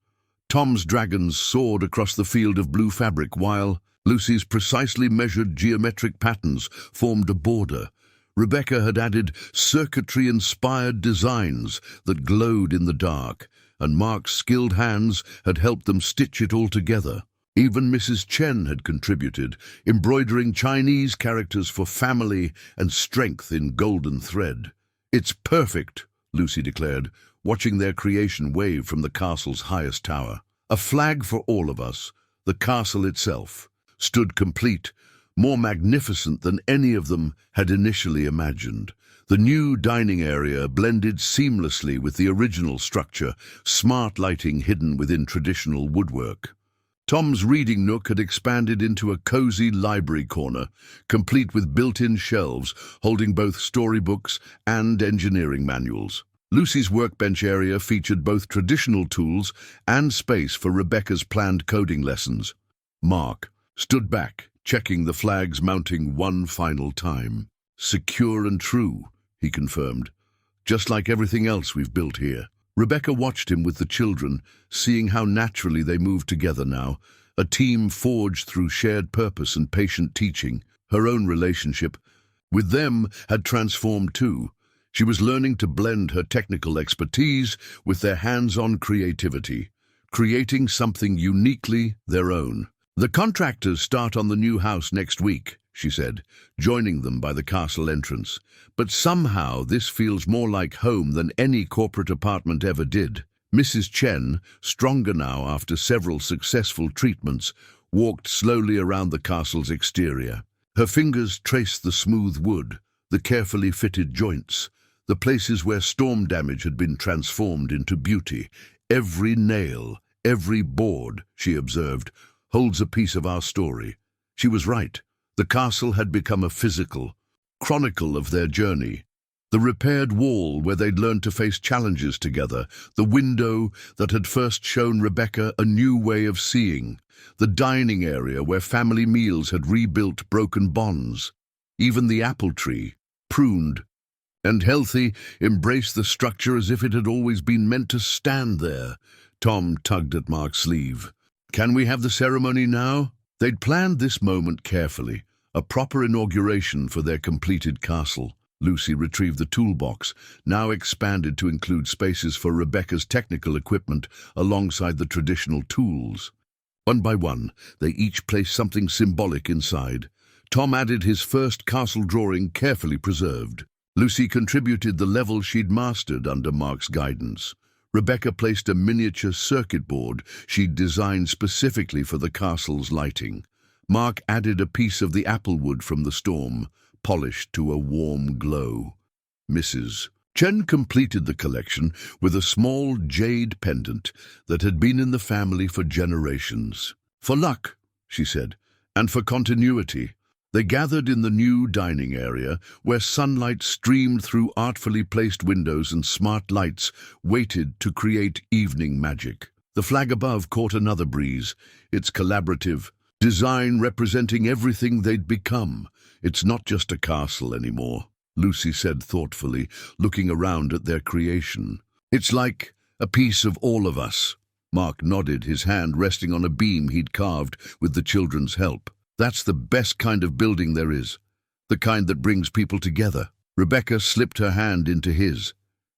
Tom's dragons soared across the field of blue fabric, while Lucy's precisely measured geometric patterns formed a border. Rebecca had added circuitry-inspired designs that glowed in the dark, and Mark's skilled hands had helped them stitch it all together. Even Mrs. Chen had contributed, embroidering Chinese characters for family and strength in golden thread. "It's perfect," Lucy declared, watching their creation wave from the castle's highest tower. A flag for all of us, the castle itself, stood complete, more magnificent than any of them had initially imagined. The new dining area blended seamlessly with the original structure, smart lighting hidden within traditional woodwork. Tom's reading nook had expanded into a cozy library corner, complete with built-in shelves holding both storybooks and engineering manuals. Lucy's workbench area featured both traditional tools and space for Rebecca's planned coding lessons. Mark stood back, checking the flags mounting one final time. "Secure and true," he confirmed, "just like everything else we've built here." Rebecca watched him with the children, seeing how naturally they moved together now, a team forged through shared purpose and patient teaching. Her own relationship with them had transformed too. She was learning to blend her technical expertise with their hands-on creativity, creating something uniquely their own. "The contractors start on the new house next week," she said, joining them by the castle entrance. "But somehow this feels more like home than any corporate apartment ever did." Mrs. Chen, stronger now after several successful treatments, walked slowly around the castle's exterior. Her fingers traced the smooth wood, the carefully fitted joints, the places where storm damage had been transformed into beauty. "Every nail, every board," she observed, "holds a piece of our story." She was right. The castle had become a physical chronicle of their journey. The repaired wall where they'd learned to face challenges together, the window that had first shown Rebecca a new way of seeing, the dining area where family meals had rebuilt broken bonds. Even the apple tree, pruned and healthy, embraced the structure as if it had always been meant to stand there. Tom tugged at Mark's sleeve. "Can we have the ceremony now?" They'd planned this moment carefully, a proper inauguration for their completed castle. Lucy retrieved the toolbox, now expanded to include spaces for Rebecca's technical equipment alongside the traditional tools. One by one, they each placed something symbolic inside. Tom added his first castle drawing, carefully preserved. Lucy contributed the level she'd mastered under Mark's guidance. Rebecca placed a miniature circuit board she'd designed specifically for the castle's lighting. Mark added a piece of the applewood from the storm, polished to a warm glow. Mrs. Chen completed the collection with a small jade pendant that had been in the family for generations. "For luck," she said, "and for continuity." They gathered in the new dining area, where sunlight streamed through artfully placed windows and smart lights waited to create evening magic. The flag above caught another breeze, its collaborative design representing everything they'd become. "It's not just a castle anymore," Lucy said thoughtfully, looking around at their creation. "It's like a piece of all of us." Mark nodded, his hand resting on a beam he'd carved with the children's help. "That's the best kind of building there is, the kind that brings people together." Rebecca slipped her hand into his,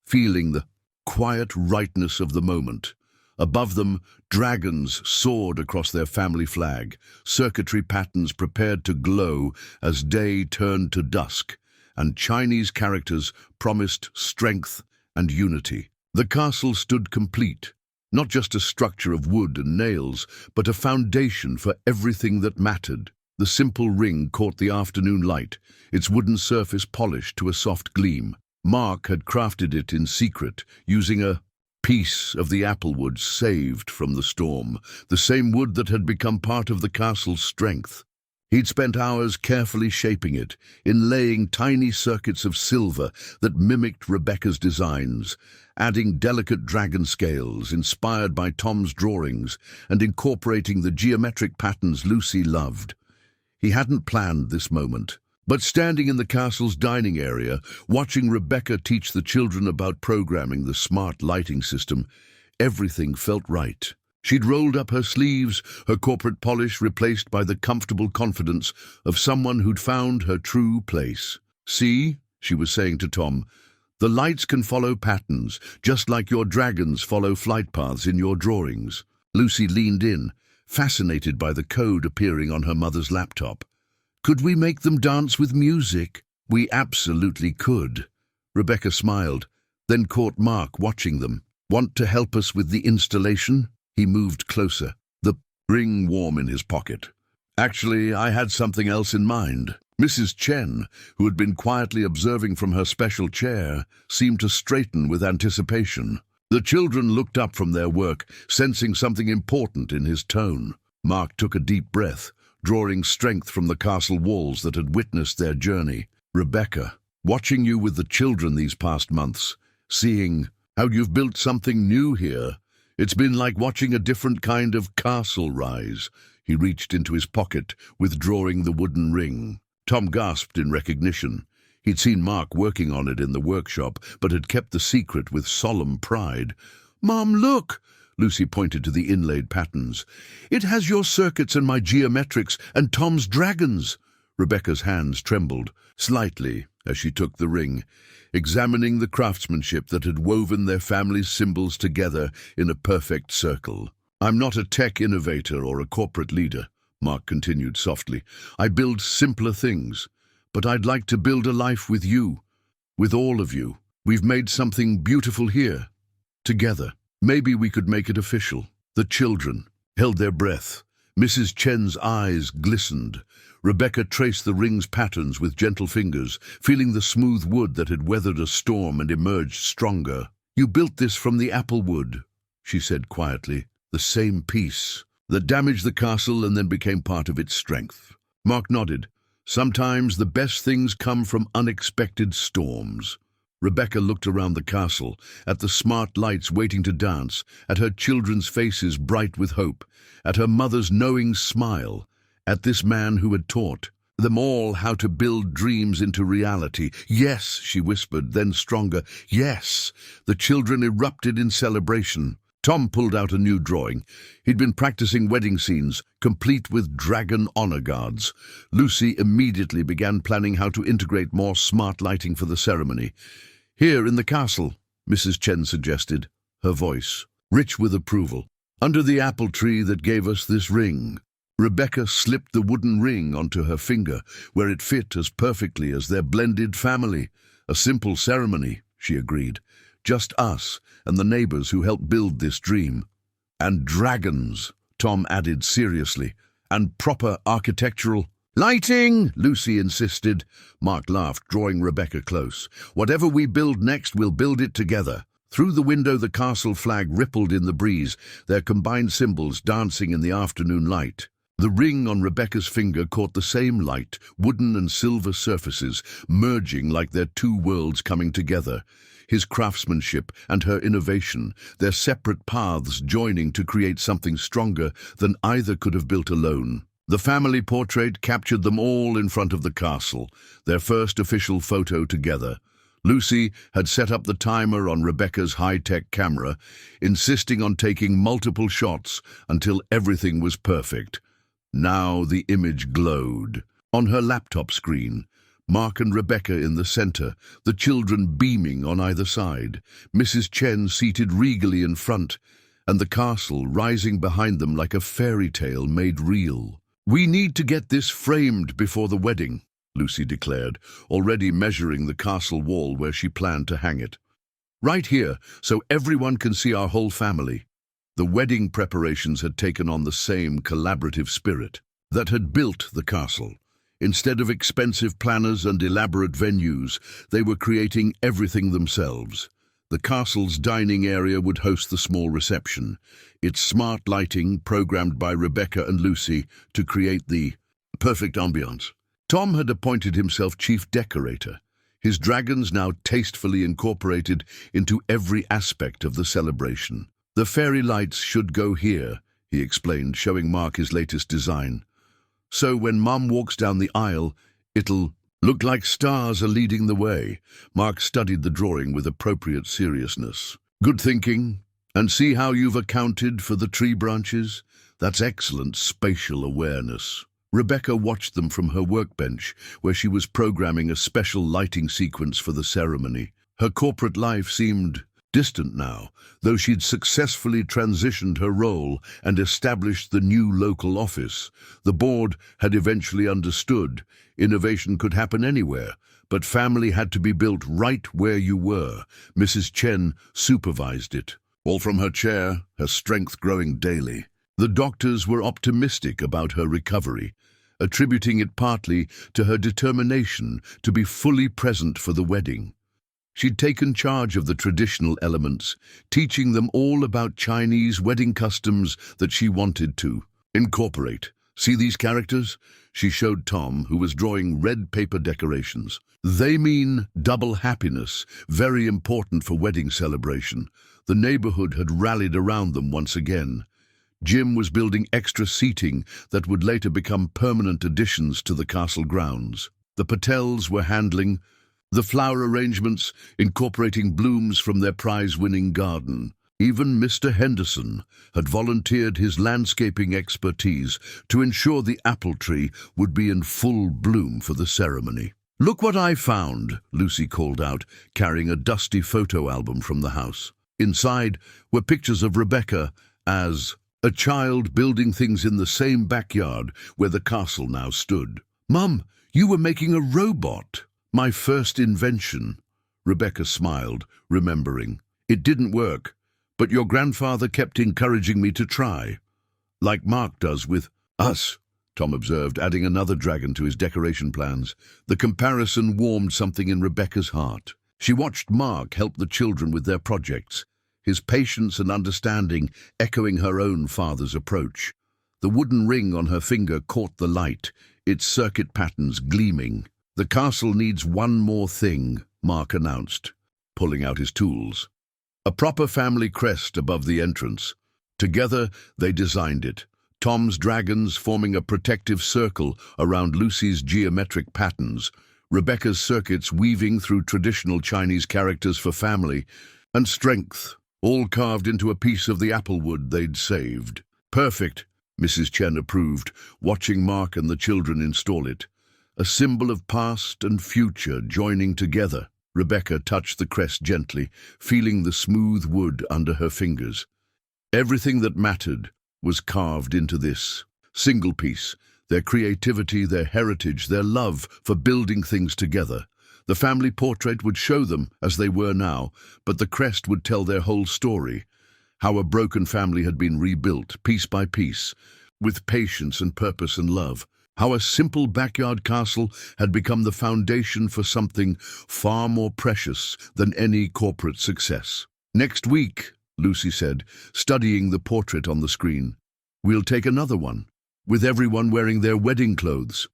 feeling the quiet rightness of the moment. Above them, dragons soared across their family flag, circuitry patterns prepared to glow as day turned to dusk, and Chinese characters promised strength and unity. The castle stood complete, Not just a structure of wood and nails, but a foundation for everything that mattered. The simple ring caught the afternoon light, its wooden surface polished to a soft gleam. Mark had crafted it in secret, using a piece of the apple wood saved from the storm, the same wood that had become part of the castle's strength. He'd spent hours carefully shaping it, inlaying tiny circuits of silver that mimicked Rebecca's designs, adding delicate dragon scales inspired by Tom's drawings, and incorporating the geometric patterns Lucy loved. He hadn't planned this moment, but standing in the castle's dining area, watching Rebecca teach the children about programming the smart lighting system, everything felt right. She'd rolled up her sleeves, her corporate polish replaced by the comfortable confidence of someone who'd found her true place. "See," she was saying to Tom, "the lights can follow patterns, just like your dragons follow flight paths in your drawings." Lucy leaned in, fascinated by the code appearing on her mother's laptop. "Could we make them dance with music?" "We absolutely could." Rebecca smiled, then caught Mark watching them. "Want to help us with the installation?" He moved closer, the ring warm in his pocket. "Actually, I had something else in mind." Mrs. Chen, who had been quietly observing from her special chair, seemed to straighten with anticipation. The children looked up from their work, sensing something important in his tone. Mark took a deep breath, drawing strength from the castle walls that had witnessed their journey. "Rebecca, watching you with the children these past months, seeing how you've built something new here, it's been like watching a different kind of castle rise." He reached into his pocket, withdrawing the wooden ring. Tom gasped in recognition. He'd seen Mark working on it in the workshop, but had kept the secret with solemn pride. "Mom, look!" Lucy pointed to the inlaid patterns. "It has your circuits and my geometrics and Tom's dragons." Rebecca's hands trembled slightly as she took the ring, examining the craftsmanship that had woven their family's symbols together in a perfect circle. "I'm not a tech innovator or a corporate leader," Mark continued softly. "I build simpler things, but I'd like to build a life with you, with all of you. We've made something beautiful here, together. Maybe we could make it official." The children held their breath. Mrs. Chen's eyes glistened. Rebecca traced the ring's patterns with gentle fingers, feeling the smooth wood that had weathered a storm and emerged stronger. "You built this from the apple wood," she said quietly. "The same piece that damaged the castle and then became part of its strength." Mark nodded. "Sometimes the best things come from unexpected storms." Rebecca looked around the castle, at the smart lights waiting to dance, at her children's faces bright with hope, at her mother's knowing smile, at this man who had taught them all how to build dreams into reality. "Yes," she whispered, then stronger, "yes." The children erupted in celebration. Tom pulled out a new drawing. He'd been practicing wedding scenes, complete with dragon honor guards. Lucy immediately began planning how to integrate more smart lighting for the ceremony. "Here in the castle," Mrs. Chen suggested, her voice rich with approval. "Under the apple tree that gave us this ring." Rebecca slipped the wooden ring onto her finger, where it fit as perfectly as their blended family. "A simple ceremony," she agreed. "Just us and the neighbors who helped build this dream." "And dragons," Tom added seriously, "and proper architectural—" "Lighting," Lucy insisted. Mark laughed, drawing Rebecca close. "Whatever we build next, we'll build it together." Through the window the castle flag rippled in the breeze, their combined symbols dancing in the afternoon light. The ring on Rebecca's finger caught the same light, wooden and silver surfaces, merging like their two worlds coming together. His craftsmanship and her innovation, their separate paths joining to create something stronger than either could have built alone. The family portrait captured them all in front of the castle, their first official photo together. Lucy had set up the timer on Rebecca's high-tech camera, insisting on taking multiple shots until everything was perfect. Now the image glowed. On her laptop screen, Mark and Rebecca in the center, the children beaming on either side, Mrs. Chen seated regally in front, and the castle rising behind them like a fairy tale made real. "We need to get this framed before the wedding," Lucy declared, already measuring the castle wall where she planned to hang it. "Right here, so everyone can see our whole family." The wedding preparations had taken on the same collaborative spirit that had built the castle. Instead of expensive planners and elaborate venues, they were creating everything themselves. The castle's dining area would host the small reception, its smart lighting programmed by Rebecca and Lucy to create the perfect ambiance. Tom had appointed himself chief decorator, his dragons now tastefully incorporated into every aspect of the celebration. "The fairy lights should go here," he explained, showing Mark his latest design. "So when Mum walks down the aisle, it'll look like stars are leading the way." Mark studied the drawing with appropriate seriousness. "Good thinking. And see how you've accounted for the tree branches? That's excellent spatial awareness." Rebecca watched them from her workbench, where she was programming a special lighting sequence for the ceremony. Her corporate life seemed distant now, though she'd successfully transitioned her role and established the new local office. The board had eventually understood innovation could happen anywhere, but family had to be built right where you were. Mrs. Chen supervised it, all from her chair, her strength growing daily. The doctors were optimistic about her recovery, attributing it partly to her determination to be fully present for the wedding. She'd taken charge of the traditional elements, teaching them all about Chinese wedding customs that she wanted to incorporate. "See these characters?" She showed Tom, who was drawing red paper decorations. "They mean double happiness, very important for wedding celebration." The neighborhood had rallied around them once again. Jim was building extra seating that would later become permanent additions to the castle grounds. The Patels were handling the flower arrangements, incorporating blooms from their prize-winning garden. Even Mr. Henderson had volunteered his landscaping expertise to ensure the apple tree would be in full bloom for the ceremony. "Look what I found," Lucy called out, carrying a dusty photo album from the house. Inside were pictures of Rebecca as a child building things in the same backyard where the castle now stood. "Mum, you were making a robot." "My first invention." Rebecca smiled, remembering. "It didn't work, but your grandfather kept encouraging me to try. Like Mark does with us," Tom observed, adding another dragon to his decoration plans. The comparison warmed something in Rebecca's heart. She watched Mark help the children with their projects, his patience and understanding echoing her own father's approach. The wooden ring on her finger caught the light, its circuit patterns gleaming. "The castle needs one more thing," Mark announced, pulling out his tools. A proper family crest above the entrance. Together they designed it, Tom's dragons forming a protective circle around Lucy's geometric patterns, Rebecca's circuits weaving through traditional Chinese characters for family and strength, all carved into a piece of the apple wood they'd saved. "Perfect," Mrs. Chen approved, watching Mark and the children install it. A symbol of past and future joining together. Rebecca touched the crest gently, feeling the smooth wood under her fingers. Everything that mattered was carved into this single piece, their creativity, their heritage, their love for building things together. The family portrait would show them as they were now, but the crest would tell their whole story, how a broken family had been rebuilt, piece by piece, with patience and purpose and love. How a simple backyard castle had become the foundation for something far more precious than any corporate success. "Next week," Lucy said, studying the portrait on the screen, "we'll take another one, with everyone wearing their wedding clothes.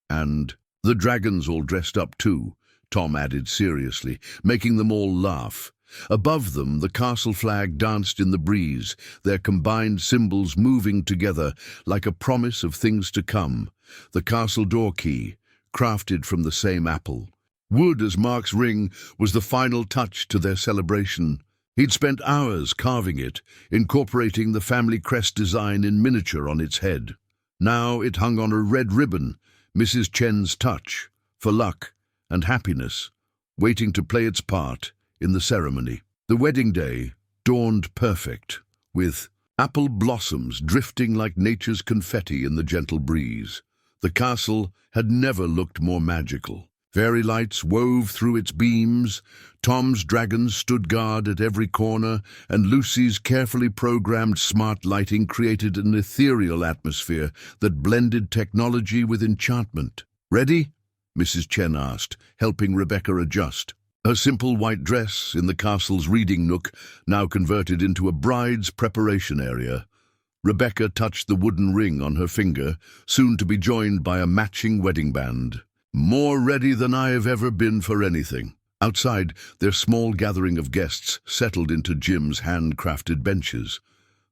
And the dragons all dressed up too," Tom added seriously, making them all laugh. Above them, the castle flag danced in the breeze, their combined symbols moving together like a promise of things to come. The castle door key, crafted from the same apple. Wood as Mark's ring was the final touch to their celebration. He'd spent hours carving it, incorporating the family crest design in miniature on its head. Now it hung on a red ribbon, Mrs. Chen's touch, for luck and happiness, waiting to play its part in the ceremony. The wedding day dawned perfect, with apple blossoms drifting like nature's confetti in the gentle breeze. The castle had never looked more magical. Fairy lights wove through its beams, Tom's dragons stood guard at every corner, and Lucy's carefully programmed smart lighting created an ethereal atmosphere that blended technology with enchantment. "Ready?" Mrs. Chen asked, helping Rebecca adjust. Her simple white dress in the castle's reading nook now converted into a bride's preparation area. Rebecca touched the wooden ring on her finger, soon to be joined by a matching wedding band. "More ready than I have ever been for anything." Outside, their small gathering of guests settled into Jim's handcrafted benches.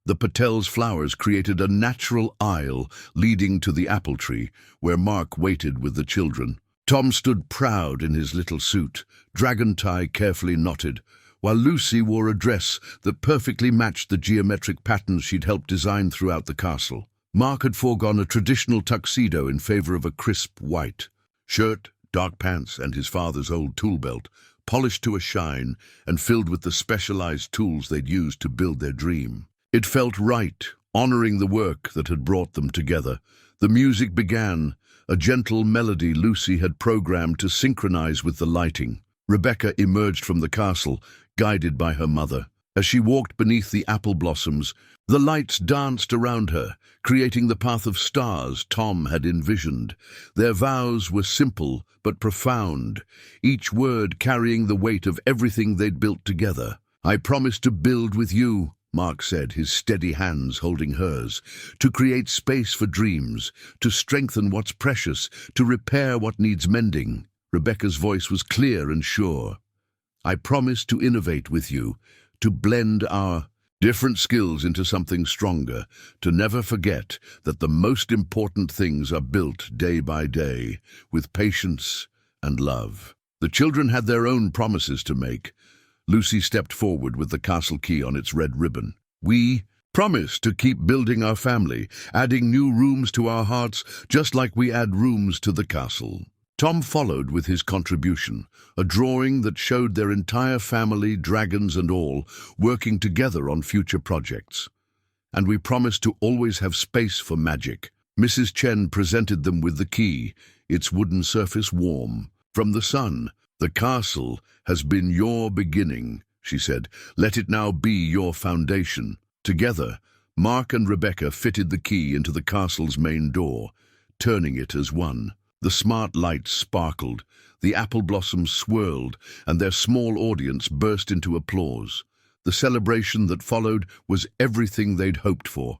The Patel's flowers created a natural aisle leading to the apple tree, where Mark waited with the children. Tom stood proud in his little suit, dragon tie carefully knotted, while Lucy wore a dress that perfectly matched the geometric patterns she'd helped design throughout the castle. Mark had foregone a traditional tuxedo in favor of a crisp white shirt, dark pants, and his father's old tool belt, polished to a shine and filled with the specialized tools they'd used to build their dream. It felt right, honoring the work that had brought them together. The music began, a gentle melody Lucy had programmed to synchronize with the lighting. Rebecca emerged from the castle, guided by her mother. As she walked beneath the apple blossoms, the lights danced around her, creating the path of stars Tom had envisioned. Their vows were simple but profound, each word carrying the weight of everything they'd built together. "I promise to build with you," Mark said, his steady hands holding hers, "to create space for dreams, to strengthen what's precious, to repair what needs mending." Rebecca's voice was clear and sure. "I promise to innovate with you, to blend our different skills into something stronger, to never forget that the most important things are built day by day, with patience and love." The children had their own promises to make. Lucy stepped forward with the castle key on its red ribbon. "We promise to keep building our family, adding new rooms to our hearts, just like we add rooms to the castle." Tom followed with his contribution, a drawing that showed their entire family, dragons and all, working together on future projects. "And we promise to always have space for magic." Mrs. Chen presented them with the key, its wooden surface warm. "From the sun, the castle has been your beginning," she said. "Let it now be your foundation." Together, Mark and Rebecca fitted the key into the castle's main door, turning it as one. The smart lights sparkled, the apple blossoms swirled, and their small audience burst into applause. The celebration that followed was everything they'd hoped for: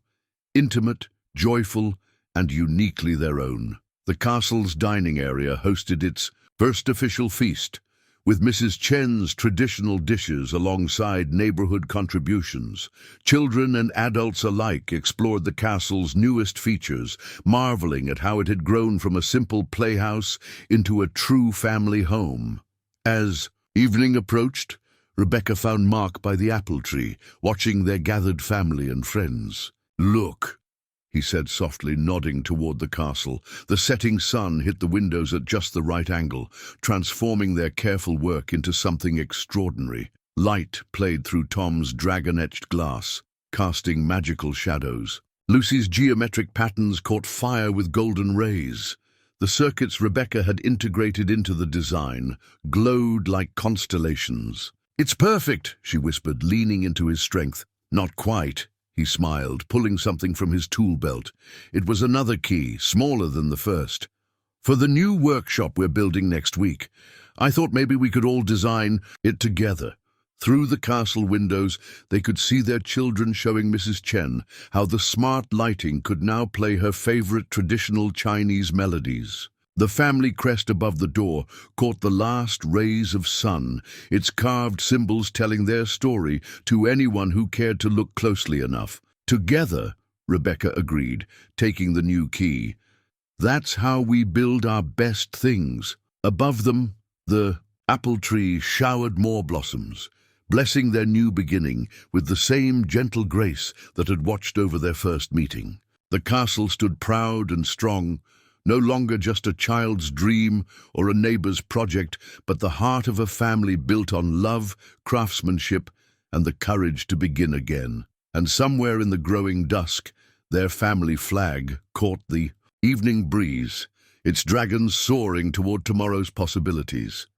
intimate, joyful, and uniquely their own. The castle's dining area hosted its first official feast, with Mrs. Chen's traditional dishes alongside neighborhood contributions. Children and adults alike explored the castle's newest features, marveling at how it had grown from a simple playhouse into a true family home. As evening approached, Rebecca found Mark by the apple tree, watching their gathered family and friends. "Look," he said softly, nodding toward the castle. The setting sun hit the windows at just the right angle, transforming their careful work into something extraordinary. Light played through Tom's dragon-etched glass, casting magical shadows. Lucy's geometric patterns caught fire with golden rays. The circuits Rebecca had integrated into the design glowed like constellations. "It's perfect," she whispered, leaning into his strength. "Not quite," he smiled, pulling something from his tool belt. It was another key, smaller than the first. "For the new workshop we're building next week, I thought maybe we could all design it together." Through the castle windows, they could see their children showing Mrs. Chen how the smart lighting could now play her favorite traditional Chinese melodies. The family crest above the door caught the last rays of sun, its carved symbols telling their story to anyone who cared to look closely enough. "Together," Rebecca agreed, taking the new key. "That's how we build our best things." Above them, the apple tree showered more blossoms, blessing their new beginning with the same gentle grace that had watched over their first meeting. The castle stood proud and strong, no longer just a child's dream or a neighbor's project, but the heart of a family built on love, craftsmanship, and the courage to begin again. And somewhere in the growing dusk, their family flag caught the evening breeze, its dragons soaring toward tomorrow's possibilities.